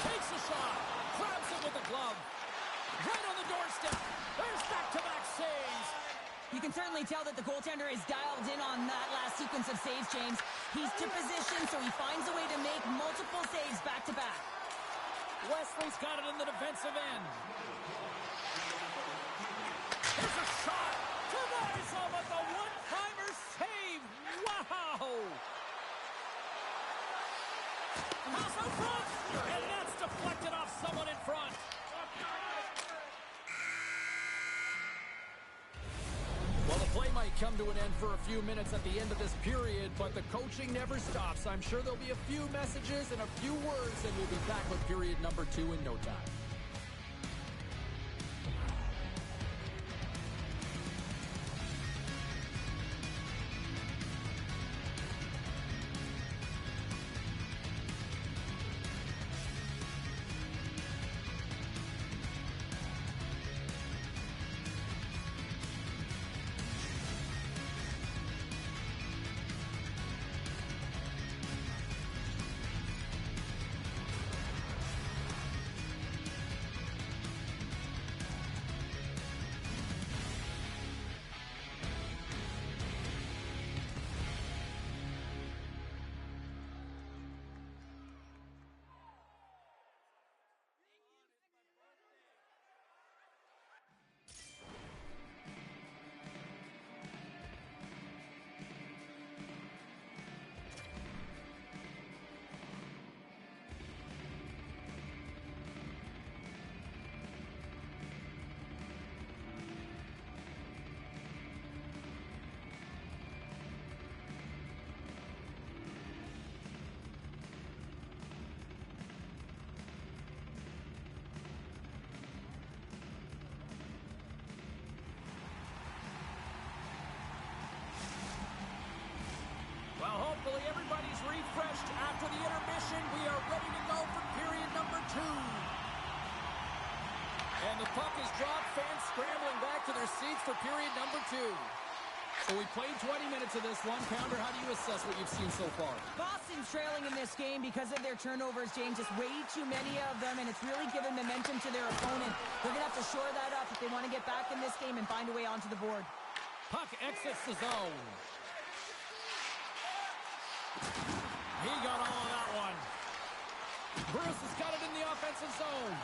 Takes a shot. Grabs it with the glove. Right on the doorstep. There's back-to-back saves. You can certainly tell that the goaltender is dialed in on that last sequence of saves, James. He's to position, so he finds a way to make multiple saves back-to-back. Wesley's got it in the defensive end. There's a shot. Denies him with the one-timer save. Wow. Pass out front. And that's deflected off someone in front. Well, the play come to an end for a few minutes at the end of this period, but the coaching never stops. I'm sure there'll be a few messages and a few words, and we'll be back with period number 2 in no time. Hopefully everybody's refreshed after the intermission. We are ready to go for period number 2. And the puck is dropped. Fans scrambling back to their seats for period number 2. So we played 20 minutes of this one. Pounder, how do you assess what you've seen so far? Boston's trailing in this game because of their turnovers, James. Just way too many of them, and it's really given momentum to their opponent. They're going to have to shore that up if they want to get back in this game and find a way onto the board. Puck exits the zone. He got all of that one. Bruce has got it in the offensive zone.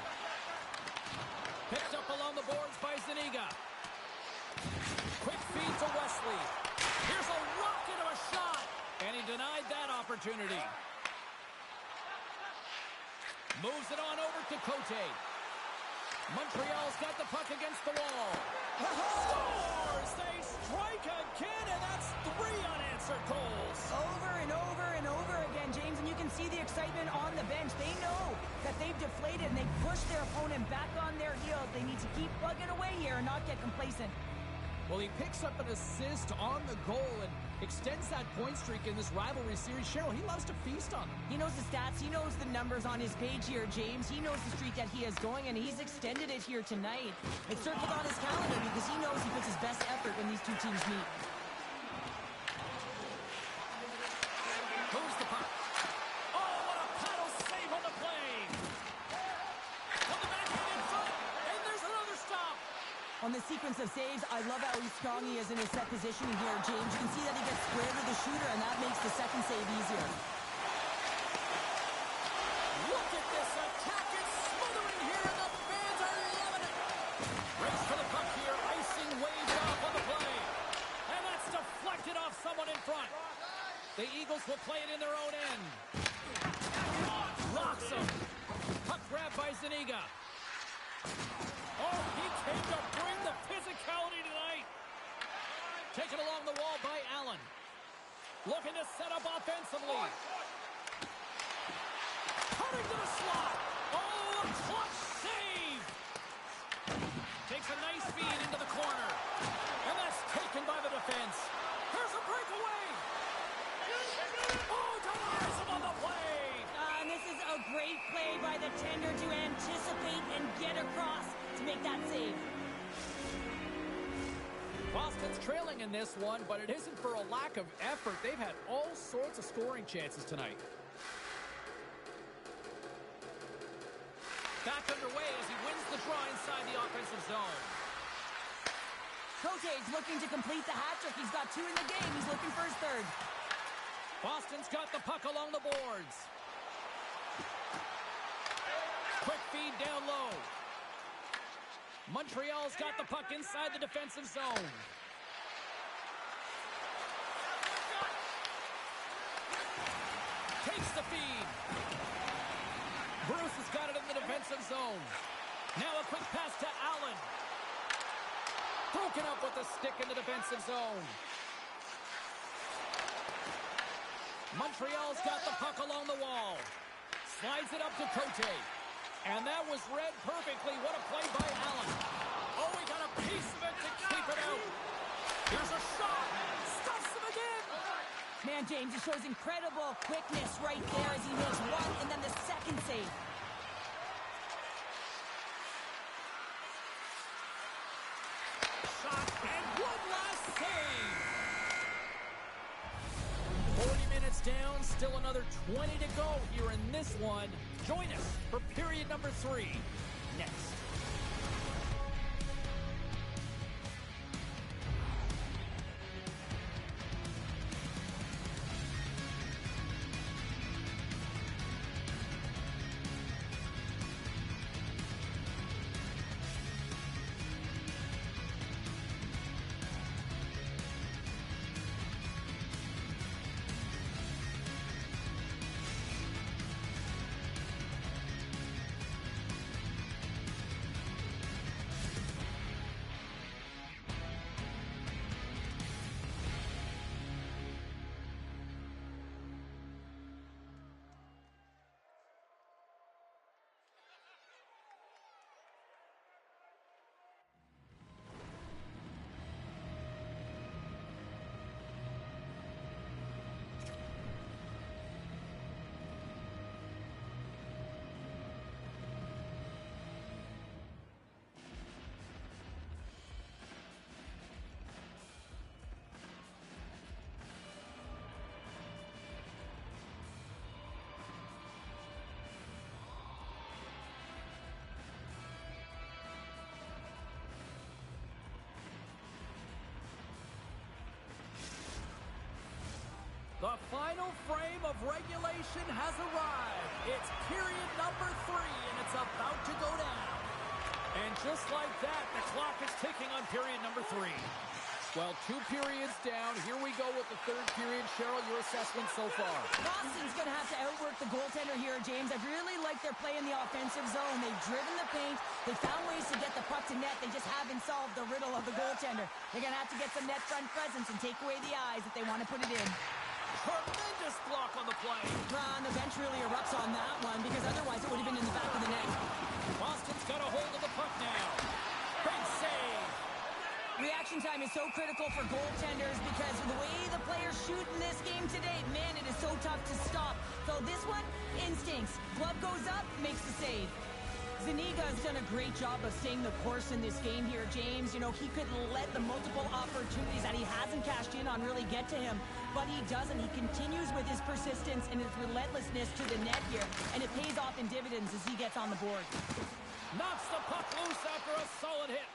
Picked up along the boards by Zuniga. Quick feed to Wesley. Here's a rocket of a shot. And he denied that opportunity. Moves it on over to Cote. Montreal's got the puck against the wall. Scores! They strike again, and that's 3 unanswered goals. Over and over and over again, James, and you can see the excitement on the bench. They know that they've deflated, and they've pushed their opponent back on their heels. They need to keep plugging away here and not get complacent. Well, he picks up an assist on the goal and extends that point streak in this rivalry series. Cheryl, he loves to feast on them. He knows the stats. He knows the numbers on his page here, James. He knows the streak that he is going, and he's extended it here tonight. It's circled on his calendar because he knows he puts his best effort when these two teams meet. Moves the puck. Oh, what a paddle save on the play. On the backhand in front, and there's another stop. On the sequence of saves, I love how strong he is in his set positioning here, James. You can see that he gets square to the shooter, and that makes the second save easier. Look at this attack. It's smothering here, and the fans are loving it. Race for the puck here. Icing waved off on the play. And that's deflected off someone in front. The Eagles will play it in their own end. Locks him. Puck grab by Zuniga. Oh, he came to bring the physicality tonight. Taken along the wall by Allen. Looking to set up offensively. Cutting to the slot. Oh, a clutch save. Takes a nice feed into the corner. And that's taken by the defense. Here's a breakaway. Oh, denies him on the play. And this is a great play by the tender to anticipate and get across to make that save. Boston's trailing in this one, but it isn't for a lack of effort. They've had all sorts of scoring chances tonight. Back underway as he wins the draw inside the offensive zone. Cote's looking to complete the hat trick. He's got 2 in the game. He's looking for his 3rd. Boston's got the puck along the boards. Quick feed down low. Montreal's got the puck inside the defensive zone. Takes the feed. Bruce has got it in the defensive zone. Now a quick pass to Allen. Broken up with the stick in the defensive zone. Montreal's got the puck along the wall. Slides it up to Cote. And that was read perfectly. What a play by Allen. Oh, he got a piece of it to keep it out. Here's a shot. Stuffs him again. Man, James, it shows incredible quickness right there as he makes one and then the second save. Shot and one last save. 40 minutes down, still another 20 to go here in this one. Join us for period number 3 next. The final frame of regulation has arrived. It's period number 3, and it's about to go down. And just like that, the clock is ticking on period number 3. Well, 2 periods down. Here we go with the 3rd period. Cheryl, your assessment so far? Boston's going to have to outwork the goaltender here, James. I really like their play in the offensive zone. They've driven the paint. They found ways to get the puck to net. They just haven't solved the riddle of the goaltender. They're going to have to get some net front presence and take away the eyes if they want to put it in. Tremendous block on the play. Ron, the bench really erupts on that one because otherwise it would have been in the back of the net. Boston's got a hold of the puck now. Big save. Reaction time is so critical for goaltenders because of the way the players shoot in this game today, man, it is so tough to stop. So this one, instincts. Glove goes up, makes the save. Zuniga has done a great job of staying the course in this game here, James. You know, he couldn't let the multiple opportunities that he hasn't cashed in on really get to him, but he doesn't. He continues with his persistence and his relentlessness to the net here, and it pays off in dividends as he gets on the board. Knocks the puck loose after a solid hit.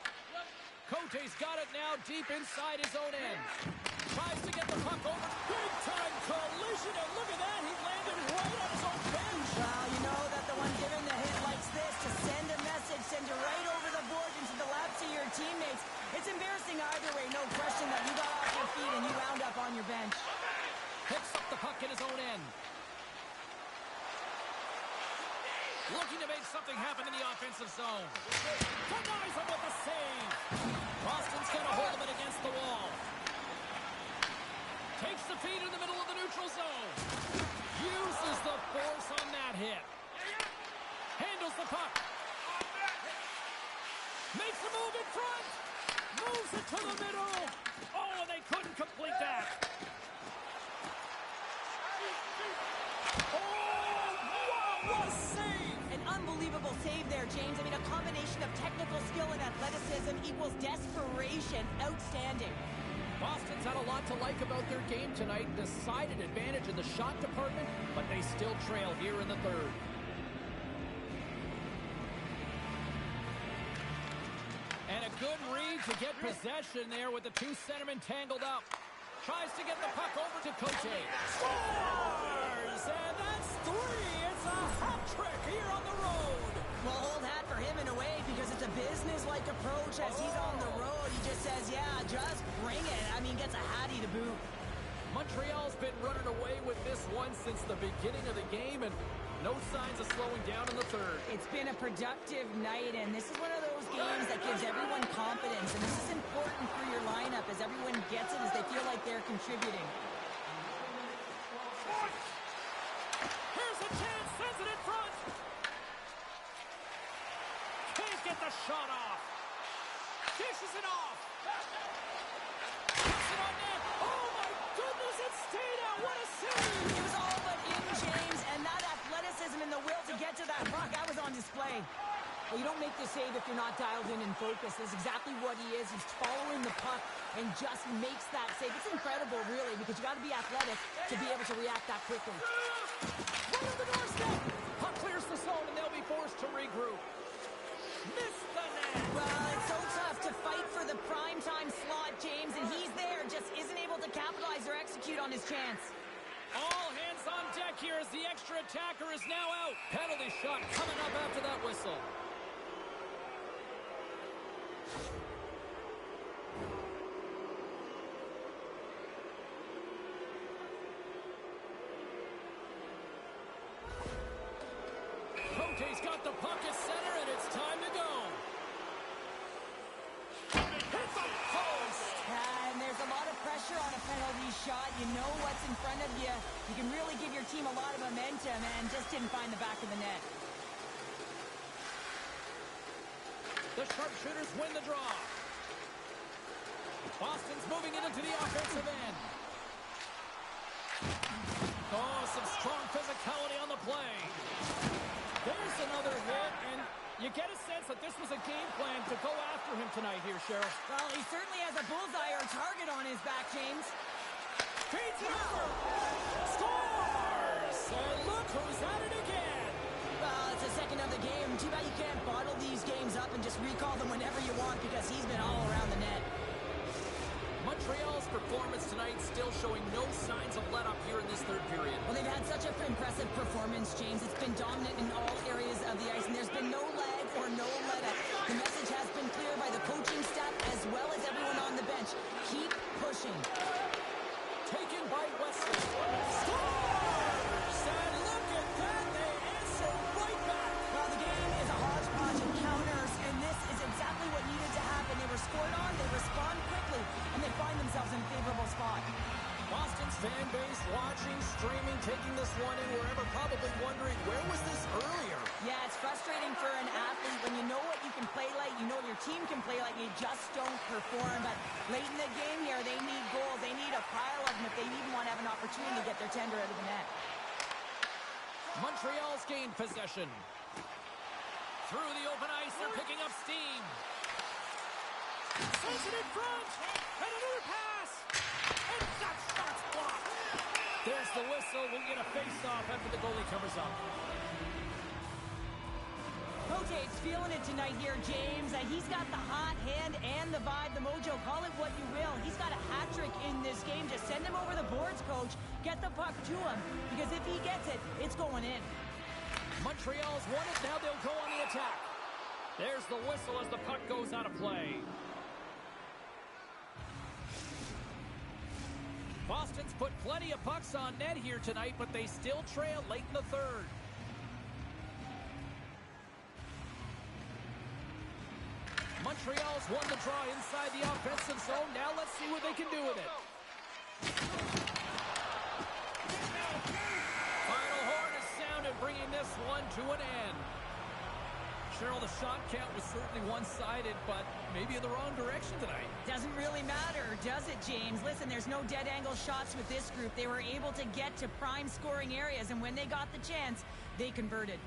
Cote's got it now deep inside his own end. Tries to get the puck over. Big time collision, and look at that. He landed right on his own bench. Well, you know that the one giving the hit likes this, to send a message, send you right over the board into the laps of your teammates. It's embarrassing either way, no question that you got off your feet and you wound up on your bench. Picks up the puck in his own end. Looking to make something happen in the offensive zone. Denies him with a save. Boston's got a hold of it against the wall. Takes the feed in the middle of the neutral zone. Uses the force on that hit. Handles the puck. Makes a move in front. Moves it to the middle. Oh, and they couldn't complete that. Oh, wow, what a save. An unbelievable save there, James. I mean, a combination of technical skill and athleticism equals desperation. Outstanding. Boston's had a lot to like about their game tonight. Decided advantage in the shot department, but they still trail here in the 3rd. And a good read to get possession there with the 2 centermen tangled up. Tries to get the puck over to Cote. Scores! And that's 3. It's a hat trick here on the road. Well, old hat for him in a way because it's a business-like approach as he's on the road. He just says, yeah, just bring it. I mean, gets a hattie to boot. Montreal's been running away with this one since the beginning of the game, and no signs of slowing down in the 3rd. It's been a productive night, and this is one of those those games that gives everyone confidence, and this is important for your lineup as everyone gets it, as they feel like they're contributing. Here's a chance, sends it in front. Can't get the shot off. Dishes it off. Puts it on net. Oh my goodness, it stayed out. What a save. It was all but in, James, and that athleticism and the will to get to that puck, that was on display. Well, you don't make the save if you're not dialed in and focused. That's exactly what he is. He's following the puck and just makes that save. It's incredible, really, because you got to be athletic to be able to react that quickly. Right on the doorstep. Puck clears the zone, and they'll be forced to regroup. Missed the net. Well, it's so tough to fight for the primetime slot, James, and he's there, just isn't able to capitalize or execute on his chance. All hands on deck here as the extra attacker is now out. Penalty shot coming up after that whistle. Cote's got the puck at center, and it's time to go. Hit the post. And there's a lot of pressure on a penalty shot. You know what's in front of you. You can really give your team a lot of momentum, and just didn't find the back of the net. The sharpshooters win the draw. Boston's moving it into the offensive end. Oh, some strong physicality on the play. There's another hit, and you get a sense that this was a game plan to go after him tonight here, Cheryl. Well, he certainly has a bullseye or a target on his back, James. Feeds it over. Scores! And look who's at it again. Well, it's the second of the game. Too bad you can't bottle these games up and just recall them whenever you want, because he's been all around the net. Montreal's performance tonight still showing no signs of let-up here in this third period. Well, they've had such an impressive performance, James. It's been dominant in all areas of the ice, and there's been no lag or no let-up. The message has been clear by the coaching staff as well as everyone on the bench. Keep pushing. Taken by Wesley. Scores! And look at that. They answer right back. Well, the game is a hodgepodge of counters, and this is exactly what needed to happen. They were scored on, they respond quickly, and they find themselves in a favorable spot. Boston's fan base watching, streaming, taking this one in wherever, probably wondering, where was this earlier? Yeah, it's frustrating for an athlete when you know what you can play like, you know your team can play like, you just don't perform. But late in the game here, they need goals. They need a pile of them if they even want to have an opportunity to get their tender out of the net. Montreal's gained possession. Through the open ice, they're picking up steam. Sends it in front, and another pass, and that shot's blocked. There's the whistle. We'll get a face-off after the goalie covers up. Cote's feeling it tonight here, James. He's got the hot hand and the vibe, the mojo, call it what you will. He's got a hat trick in this game. Just send him over the boards, coach. Get the puck to him, because if he gets it, it's going in. Montreal's won it. Now they'll go on the attack. There's the whistle as the puck goes out of play. Boston's put plenty of pucks on net here tonight, but they still trail late in the third. Montreal's won the draw inside the offensive zone. Now let's see what they can do with it. Final horn is sounded, bringing this one to an end. Cheryl, the shot count was certainly one-sided, but maybe in the wrong direction tonight. Doesn't really matter, does it, James? Listen, there's no dead angle shots with this group. They were able to get to prime scoring areas, and when they got the chance, they converted.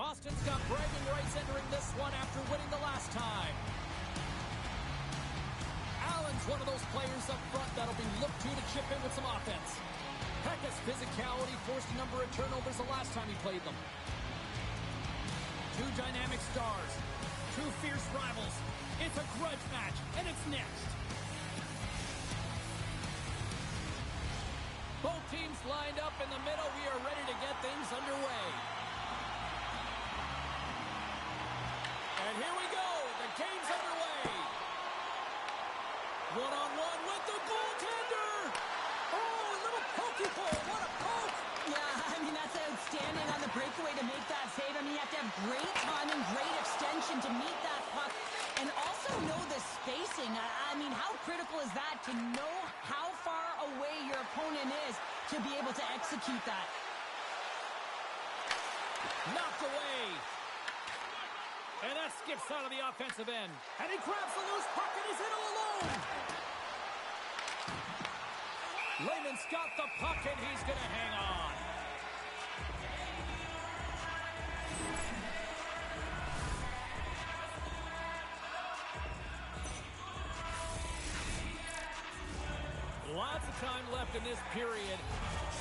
Boston's got bragging rights entering this one after winning the last time. Allen's one of those players up front that'll be looked to chip in with some offense. Pekka's physicality forced a number of turnovers the last time he played them. Two dynamic stars, two fierce rivals. It's a grudge match, and it's next. Both teams lined up in the middle. We are ready to get things underway. And here we go. The game's underway. One-on-one with the goaltender. Oh, a little pokey pull. What a poke. Yeah, I mean, that's outstanding on the breakaway to make that save. I mean, you have to have great timing, great extension to meet that puck, and also know the spacing. I mean, how critical is that to know how far away your opponent is to be able to execute that? Knocked away. And that skips out of the offensive end. And he grabs the loose puck and he's in all alone. Lehman's got the puck and he's going to hang on. Lots of time left in this period.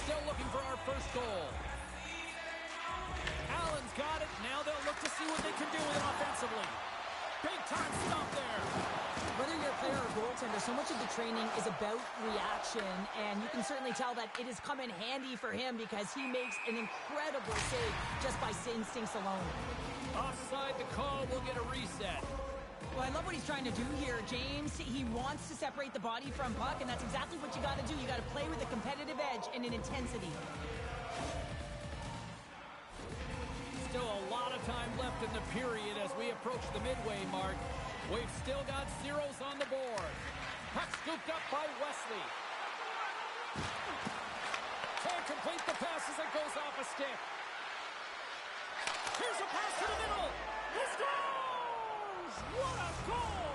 Still looking for our first goal. Allen's got it. Now they'll look to see what they can do with it offensively. Big time stop there. Whether you're a player or goaltender, so much of the training is about reaction, and you can certainly tell that it has come in handy for him because he makes an incredible save just by instincts alone. Offside the call, we'll get a reset. Well, I love what he's trying to do here, James. He wants to separate the body from puck, and that's exactly what you got to do. You got to play with a competitive edge and an intensity. Still a lot of time left in the period as we approach the midway mark. We've still got zeros on the board. Puck scooped up by Wesley. Can't complete the pass as it goes off a stick. Here's a pass to the middle. He scores! What a goal!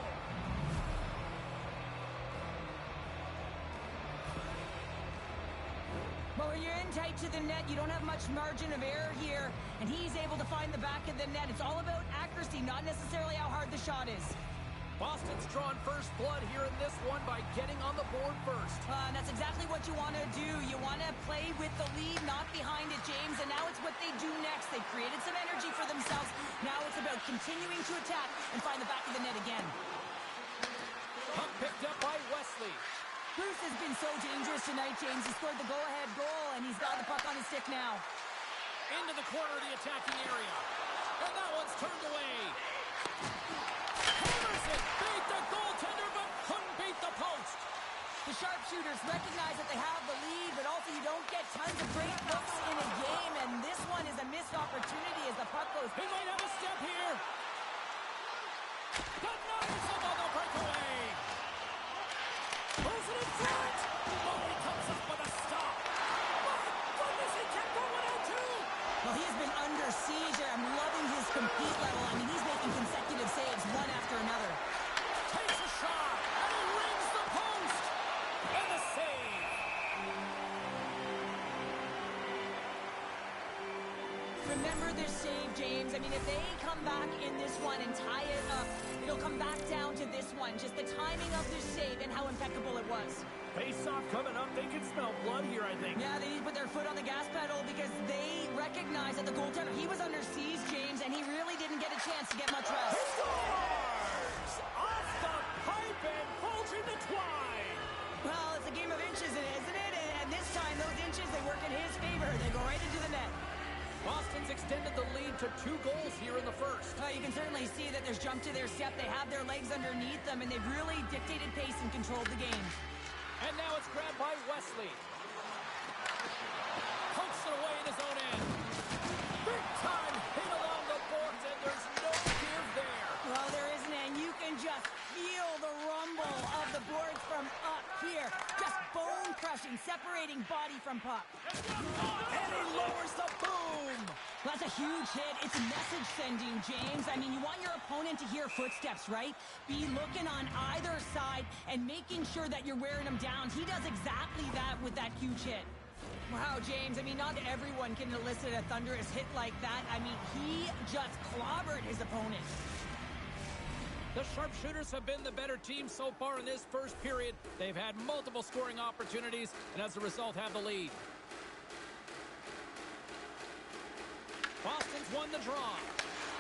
Well, when you're in tight to the net, you don't have much margin of error here, and he's able to find the back of the net. It's all about accuracy, not necessarily how hard the shot is. Boston's drawn first blood here in this one by getting on the board first. And that's exactly what you want to do. You want to play with the lead, not behind it, James, and now it's what they do next. They created some energy for themselves. Now it's about continuing to attack and find the back of the net again. Puck picked up by Wesley. Bruce has been so dangerous tonight, James. He scored the go-ahead goal, and he's got the puck on his stick now. Into the corner of the attacking area. And that one's turned away. Henderson beat the goaltender, but couldn't beat the post. The sharpshooters recognize that they have the lead, but also you don't get tons of great looks in a game, and this one is a missed opportunity as the puck goes. He might have a step here. But knocks him on the breakaway. Pulls it in front. Oh, he comes up with a stop. My goodness, he kept going out too. Well, he has been under siege. I'm loving his compete level. I mean, he's making consecutive saves one after another. Takes a shot, and he rings the post. And the save. Remember this save, James. I mean, if they come back in this one and tie it up, it'll come back down to this one. Just the timing of this save and how impeccable it was. Face-off coming up. They can smell blood here, I think. Yeah, they need to put their foot on the gas pedal because they recognize that the goaltender, he was under siege, James, and he really didn't get a chance to get much rest. He scores! Off the pipe and pulls into twine. Well, it's a game of inches, isn't it? And this time, those inches, they work in his favor. They go right into the net. Boston's extended the lead to 2 goals here in the first. You can certainly see that there's jump to their step. They have their legs underneath them, and they've really dictated pace and controlled the game. And now it's grabbed by Wesley. Pokes it away in his own end. Big time hit along the boards, and there's no give there. Well, there isn't, and you can just feel the rumble of the boards from up here. Just bone-crushing, separating body from puck. And he lowers the boom. That's a huge hit. It's message sending, James. I mean, you want your opponent to hear footsteps, right? Be looking on either side and making sure that you're wearing them down. He does exactly that with that huge hit. Wow, James, I mean, not everyone can elicit a thunderous hit like that. I mean, he just clobbered his opponent. The sharpshooters have been the better team so far in this first period. They've had multiple scoring opportunities, and as a result, have the lead. Boston's won the draw.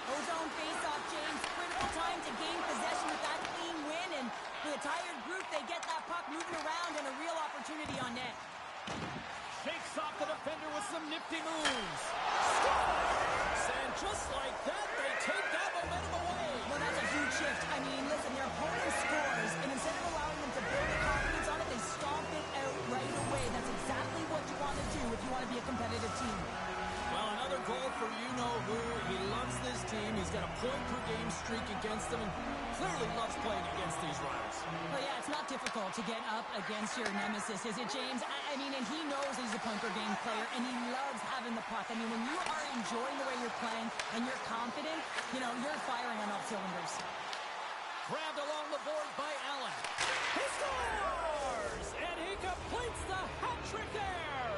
Ozone face-off, James. Critical time to gain possession with that clean win, and for the tired group, they get that puck moving around and a real opportunity on net. Shakes off the defender with some nifty moves. Scores! And just like that, they take that momentum away. Well, that's a huge shift. I mean, listen, their opponent scores, and instead of allowing them to build the confidence on it, they stomp it out right away. That's exactly what you want to do if you want to be a competitive team. Well, another goal for you-know-who. He loves this team. He's got a point-per-game streak against them and clearly loves playing against these rivals. Well, yeah, it's not difficult to get up against your nemesis, is it, James? I mean, and he knows he's a point-per-game player, and he loves having the puck. I mean, when you are enjoying the way you're playing and you're confident, you know, you're firing on all cylinders. Grabbed along the board by Allen. He scores! And he completes the hat trick there!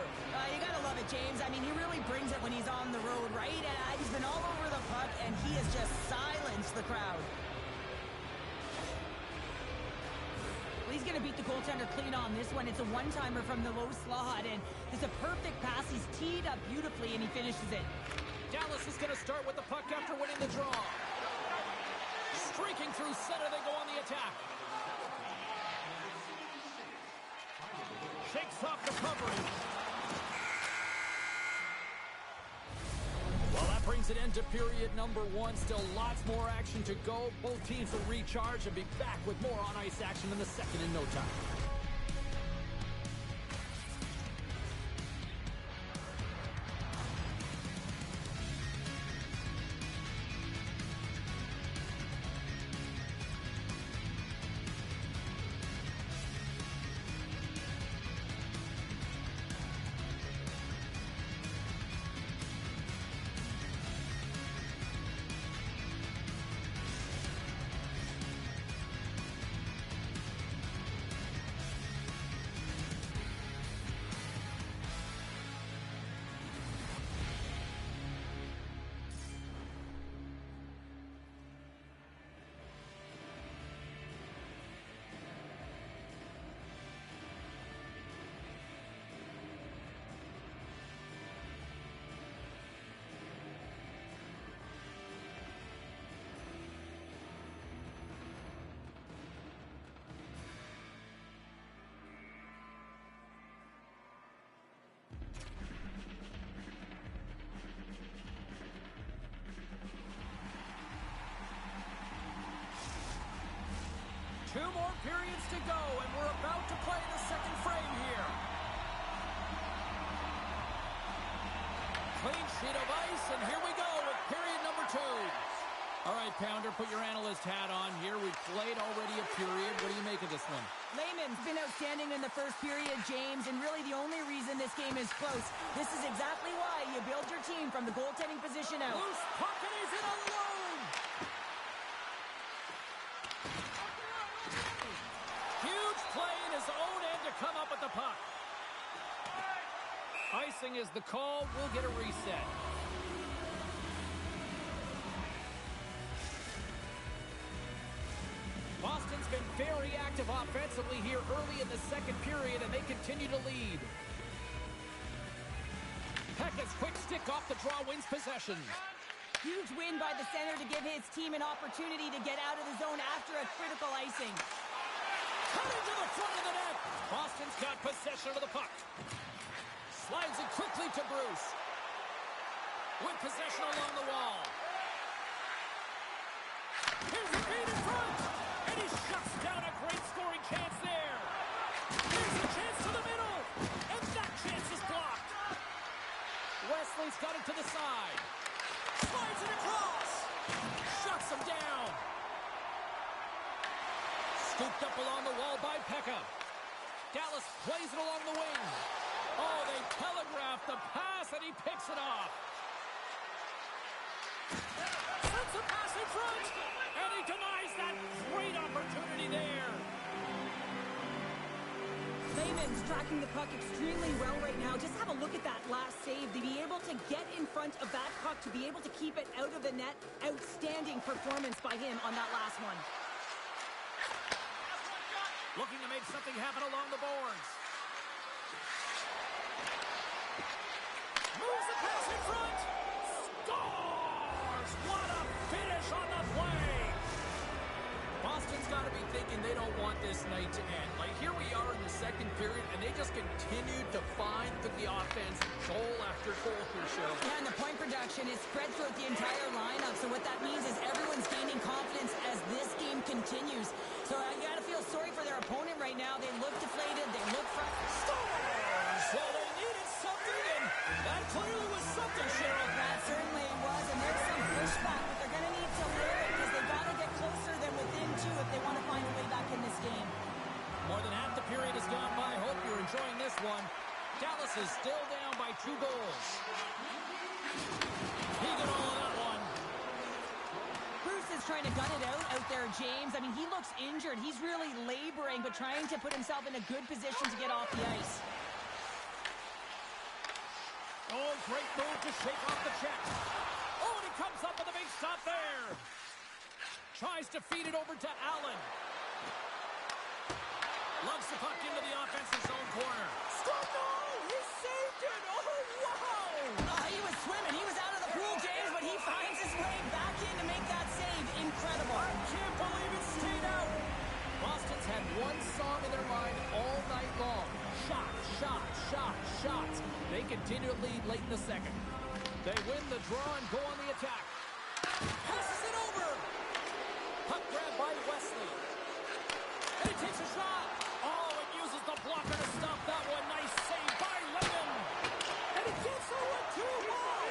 You gotta love it, James. I mean, he really brings it when he's on the road, right? He's been all over the puck, and he has just silenced the crowd. Well, he's gonna beat the goaltender clean on this one. It's a one-timer from the low slot, and it's a perfect pass. He's teed up beautifully, and he finishes it. Dallas is gonna start with the puck after winning the draw. Streaking through center, they go on the attack. Shakes off the covering. Well, that brings it into period number one. Still lots more action to go. Both teams will recharge and be back with more on-ice action in the second in no time. Two more periods to go, and we're about to play the second frame here. Clean sheet of ice, and here we go with period number two. All right, Pounder, put your analyst hat on here. We've played already a period. What do you make of this one? Lehman's been outstanding in the first period, James, and really the only reason this game is close. This is exactly why you build your team from the goaltending position out. Loose puck, and he's in alone. Huge play in his own end to come up with the puck. Icing is the call. We'll get a reset. Boston's been very active offensively here early in the second period, and they continue to lead. Pekka's quick stick off the draw wins possession. Huge win by the center to give his team an opportunity to get out of the zone after a critical icing. Cutting to the front of the net. Boston's got possession of the puck. Slides it quickly to Bruce. With possession along the wall. Here's the feed in front. And he shuts down a great scoring chance there. Here's a chance to the middle. And that chance is blocked. Wesley's got it to the side. Slides it across. Shuts him down. Scooped up along the wall by Pekka. Dallas plays it along the wing. Oh, they telegraph the pass, and he picks it off. Sends a pass in front, and he denies that great opportunity there. Lehman Leymans tracking the puck extremely well right now. Just have a look at that last save. To be able to get in front of that puck, to be able to keep it out of the net. Outstanding performance by him on that last one. Looking to make something happen along the boards. Moves the pass in front. Scores! What a finish on the play! Boston's got to be thinking they don't want this night to end. Like, here we are in the second period, and they just continue to find the offense goal after goal here, Cheryl. Yeah, and the point production is spread throughout the entire lineup. So what that means is everyone's gaining confidence as this game continues. So you got to feel sorry for their opponent right now. They look deflated. They look Scores! Well, they needed something, and that clearly was something, Cheryl. That certainly was, and there's some pushback, but they're going to need to layer it because they've got to get closer than within two if they want to find a way back in this game. More than half the period has gone by. Hope you're enjoying this one. Dallas is still down by 2 goals. He got all of that one. Bruce is trying to gun it out there, James. I mean, he looks injured. He's really laboring, but trying to put himself in a good position to get off the ice. Oh, great move to shake off the check. Oh, and he comes up with a big stop there. Tries to feed it over to Allen. Lugs the puck into the offensive zone corner. Score goal! He saved it! Oh, wow! He was swimming. He was out of the pool, James, but he finds his way back in to make that save. Incredible. I can't believe it stayed out. Boston's had one song in their mind all night long. Shot, shot, shot, shots. They continue to lead late in the second. They win the draw and go on the attack. Passes it over. Puck grab by Wesley. And he takes a shot. Oh, it uses the blocker to stop that one. Nice save by Lehman. And he gets a 1-2 ball.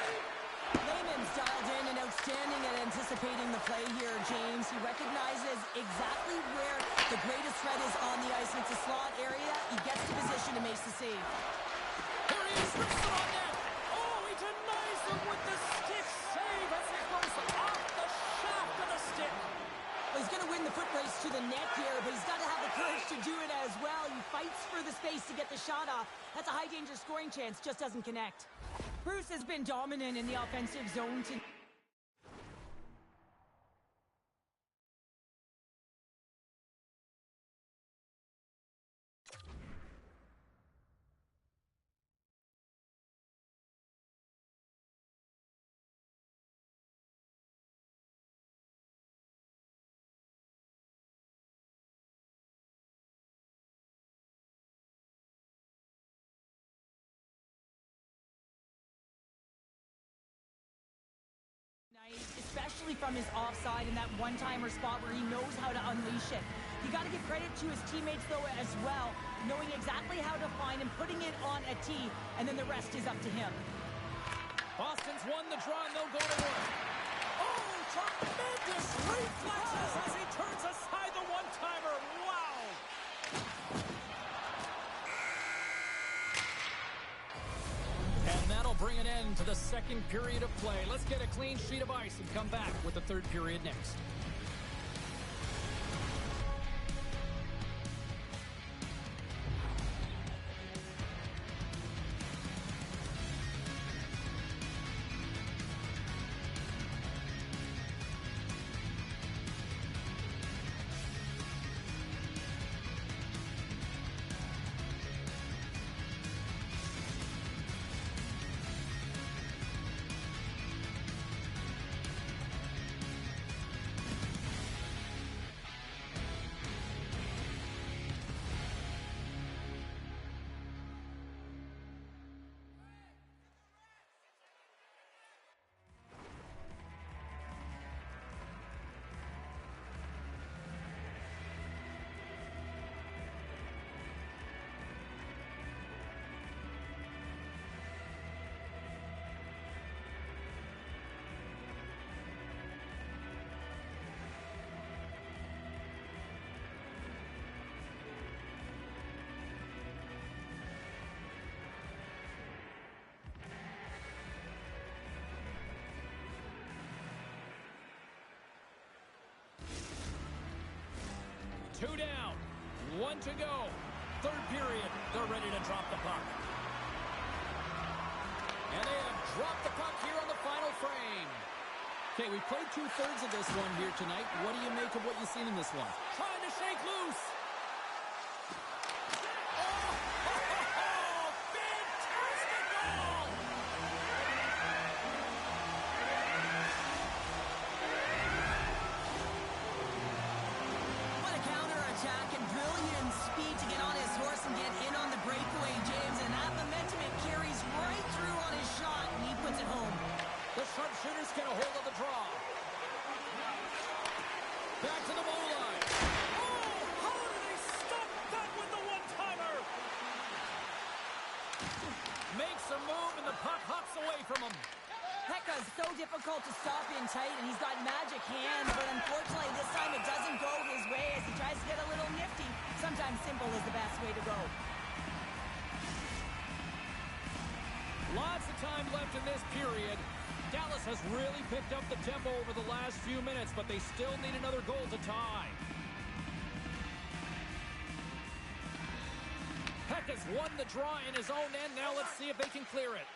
Lehman's dialed in and outstanding at anticipating the play here, James. He recognizes exactly where the greatest threat is on the ice. It's a slot area. He gets to position and makes the save. Here he is, rips it on net. Oh, he denies him with the stick save as he goes off the shaft of the stick. Well, he's going to win the foot race to the net here, but he's got to have the courage to do it as well. He fights for the space to get the shot off. That's a high-danger scoring chance, just doesn't connect. Bruce has been dominant in the offensive zone tonight. Especially from his offside in that one-timer spot where he knows how to unleash it. You got to give credit to his teammates, though, as well, knowing exactly how to find him, putting it on a tee, and then the rest is up to him. Boston's won the draw, and they'll go to work. Oh, tremendous reflexes as he turns aside the one-timer. Wow! And that'll bring an end to the second period of play. Let's get a clean sheet of ice and come back with the third period next. Two down, one to go. Third period, the drop the puck here on the final frame. Okay, we played two-thirds of this one here tonight. What do you make of what you've seen in this one? Trying to shake loose. Fantastic goal! What a counter-attack and brilliant speed to get on his horse and get in on the breakaway, James. And that momentum, it carries right through on his shot, and he puts it home. The sharpshooters get a hold of the draw. Back to the goal line. Oh, how did they stop that with the one-timer? Makes a move, and the puck hops away from him. Pekka's so difficult to stop in tight, and he's got magic hands, but unfortunately this time it doesn't go his way as he tries to get a little nifty. Sometimes simple is the best way to go. Lots of time left in this period. Dallas has really picked up the tempo over the last few minutes, but they still need another goal to tie. Peck has won the draw in his own end. Now let's see if they can clear it.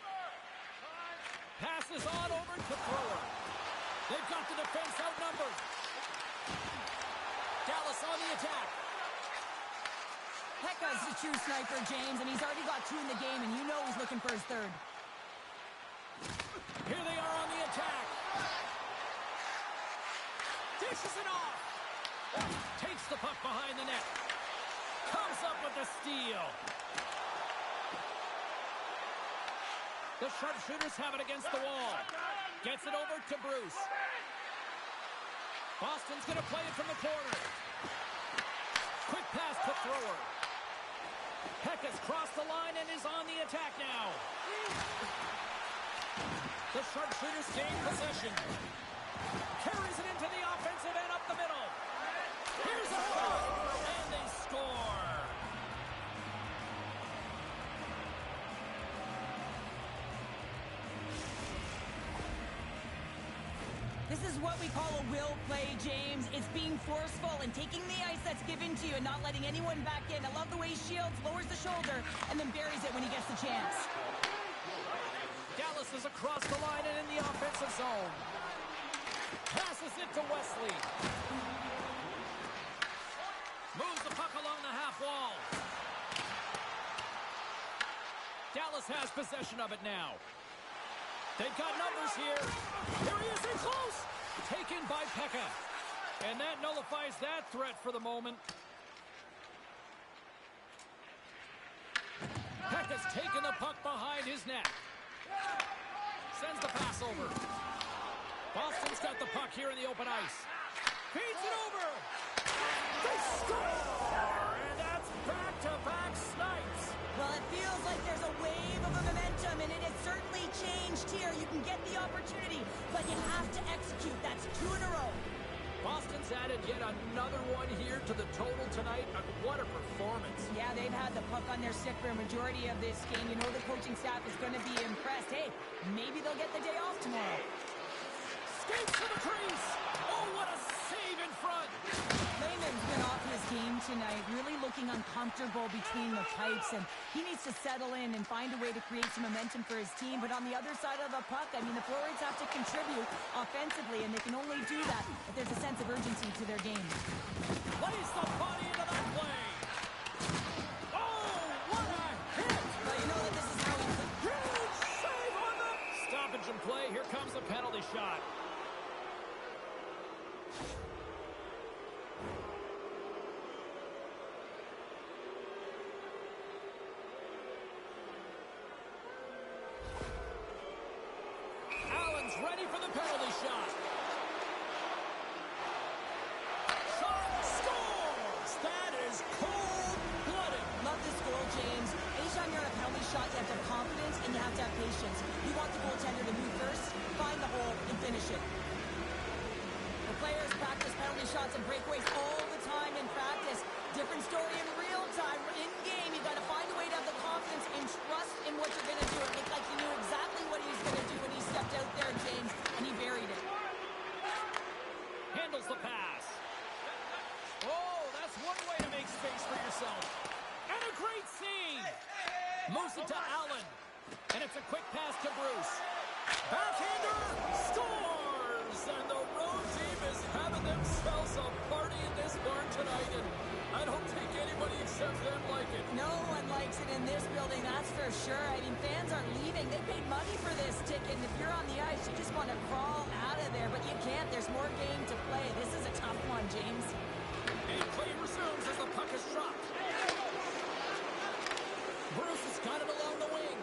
Passes on over to Thrower. They've got the defense outnumbered. Dallas on the attack. Pekka's a true sniper, James, and he's already got 2 in the game, and you know he's looking for his 3rd. Here they are on the attack. Dishes it off. Takes the puck behind the net. Comes up with the steal. The sharpshooters have it against the wall. Gets it over to Bruce. Boston's going to play it from the corner. Quick pass to Thrower. Peck has crossed the line and is on the attack now. The sharpshooters gain possession. Carries it into the offensive end up the middle. Here's a shot, and they score. This is what we call a will play, James. It's being forceful and taking the ice that's given to you and not letting anyone back in. I love the way Shields lowers the shoulder and then buries it when he gets the chance. Dallas is across the line and in the offensive zone. Passes it to Wesley. Moves the puck along the half wall. Dallas has possession of it now. They've got numbers here. Here he is in close. Taken by Pekka. And that nullifies that threat for the moment. Pekka's taken the puck behind his net. Sends the pass over. Boston's got the puck here in the open ice. Feeds it over. They score! And that's back-to-back snipes. Well, it feels like there's a wave of momentum, and it has certainly changed here. You can get the opportunity, but you have to execute. That's 2 in a row. Boston's added yet another one here to the total tonight. What a performance. Yeah, they've had the puck on their stick for a majority of this game. You know the coaching staff is going to be impressed. Hey, maybe they'll get the day off tomorrow. Skates to the crease. Oh, what a save in front. Lehman's been off his game tonight, really looking uncomfortable between the pipes, and he needs to settle in and find a way to create some momentum for his team. But on the other side of the puck, I mean, the forwards have to contribute offensively, and they can only do that if there's a sense of urgency to their game. Plays the body into that play. Oh, what a hit. But you know that this is how he... Huge save on the stoppage and play. Here comes a penalty shot. Allen's ready for the penalty shot. Shot scores! That is cold-blooded. Love this goal, James. Anytime you're on a penalty shot, you have to have confidence and you have to have patience. You want the goaltender to move first, find the hole, and finish it. The players practice penalty shots and breakaways all the time in practice. Different story in real time. In game, you got to find a way to have the confidence and trust in what you're going to do. It looked like he knew exactly what he was going to do when he stepped out there, James, and he buried it. Handles the pass. Oh, that's one way to make space for yourself. And a great scene. Moves it to Allen. And it's a quick pass to Bruce. Backhander scores! And the road team is having themselves a party in this barn tonight, and I don't think anybody except them like it. No one likes it in this building, that's for sure. I mean, fans are leaving. They paid money for this ticket, and if you're on the ice, you just want to crawl out of there, but you can't. There's more game to play. This is a tough one, James. And play resumes as the puck is dropped. Bruce has got it along the wing.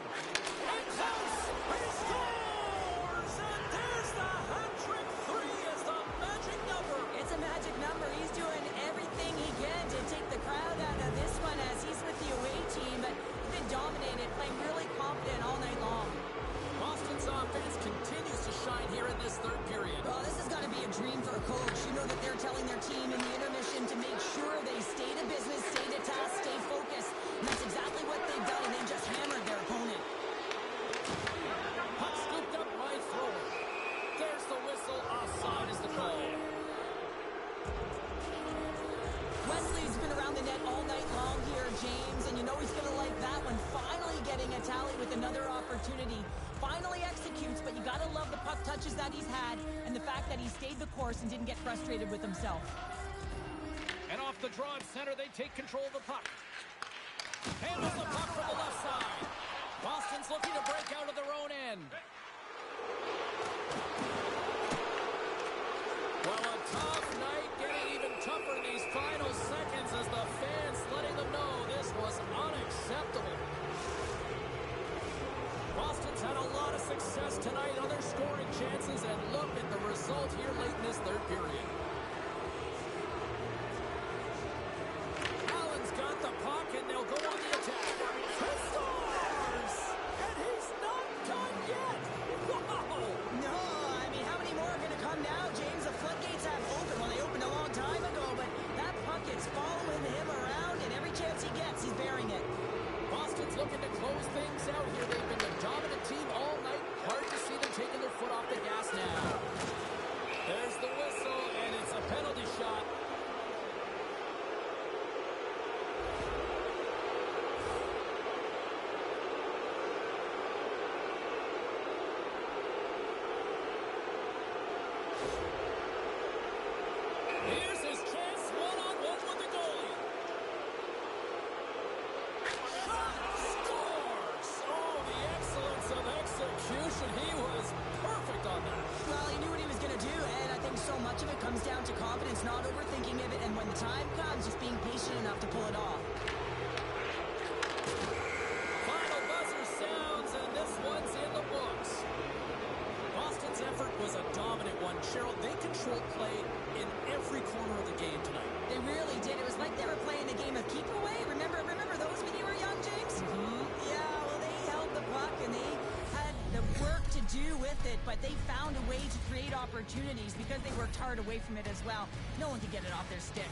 And close! He scores! And there's the hat-trick 3 as the magic number. It's a magic number. He's doing everything he can to take the crowd out of this one as he's with the away team, but he's been dominated, playing really confident all night long. Boston's offense continues to shine here in this third period. Oh, this has got to be a dream for a coach. You know that they're telling their team in the intermission to make sure they stay to business, stay to task, stay focused. And that's exactly what they've done, and they just hammered their opponent. Puck scooped up by Thrower. There's the whistle. Offside is the call. Wesley's been around the net all night long here, James, and you know he's going to like that one. Finally getting a tally with another opportunity. Finally executes, but you got to love the puck touches that he's had and the fact that he stayed the course and didn't get frustrated with himself. And off the draw at center, they take control of the puck. Handles the puck from the left side. Boston's looking to break out of their own end. Well, a tough night, getting even tougher in these final seconds as the fans letting them know this was unacceptable. Boston's had a lot of success tonight on their scoring chances, and look at the result here late in this third period. Allen's got the puck, and they'll go on the attack. He scores! And he's not done yet! Wow! No, I mean, how many more are going to come now, James? The floodgates have opened. Well, they opened a long time ago, but that puck is following him around, and every chance he gets, he's bearing it. Boston's looking to close things out here. They've been the dominant team all night. Hard to see them taking their foot off the gas now. There's the whistle, and it's a penalty shot. Here's his chance, one-on-one with the goalie. Scores! Oh, the excellence of execution. He was perfect on that. Well, he knew what he was going to do, and I think so much of it comes down to confidence, not overthinking of it, and when the time comes, just being patient enough to pull it off. Final buzzer sounds, and this one's in the books. Boston's effort was a dominant one. Cheryl, they controlled play in every corner of the game tonight. They really did. It was like they were playing a game of keep away. Remember those when you were young, James? Mm-hmm. Yeah, well, they held the puck, and they had the work to do with it, but they found a way to create opportunities because they worked hard away from it as well. No one could get it off their stick.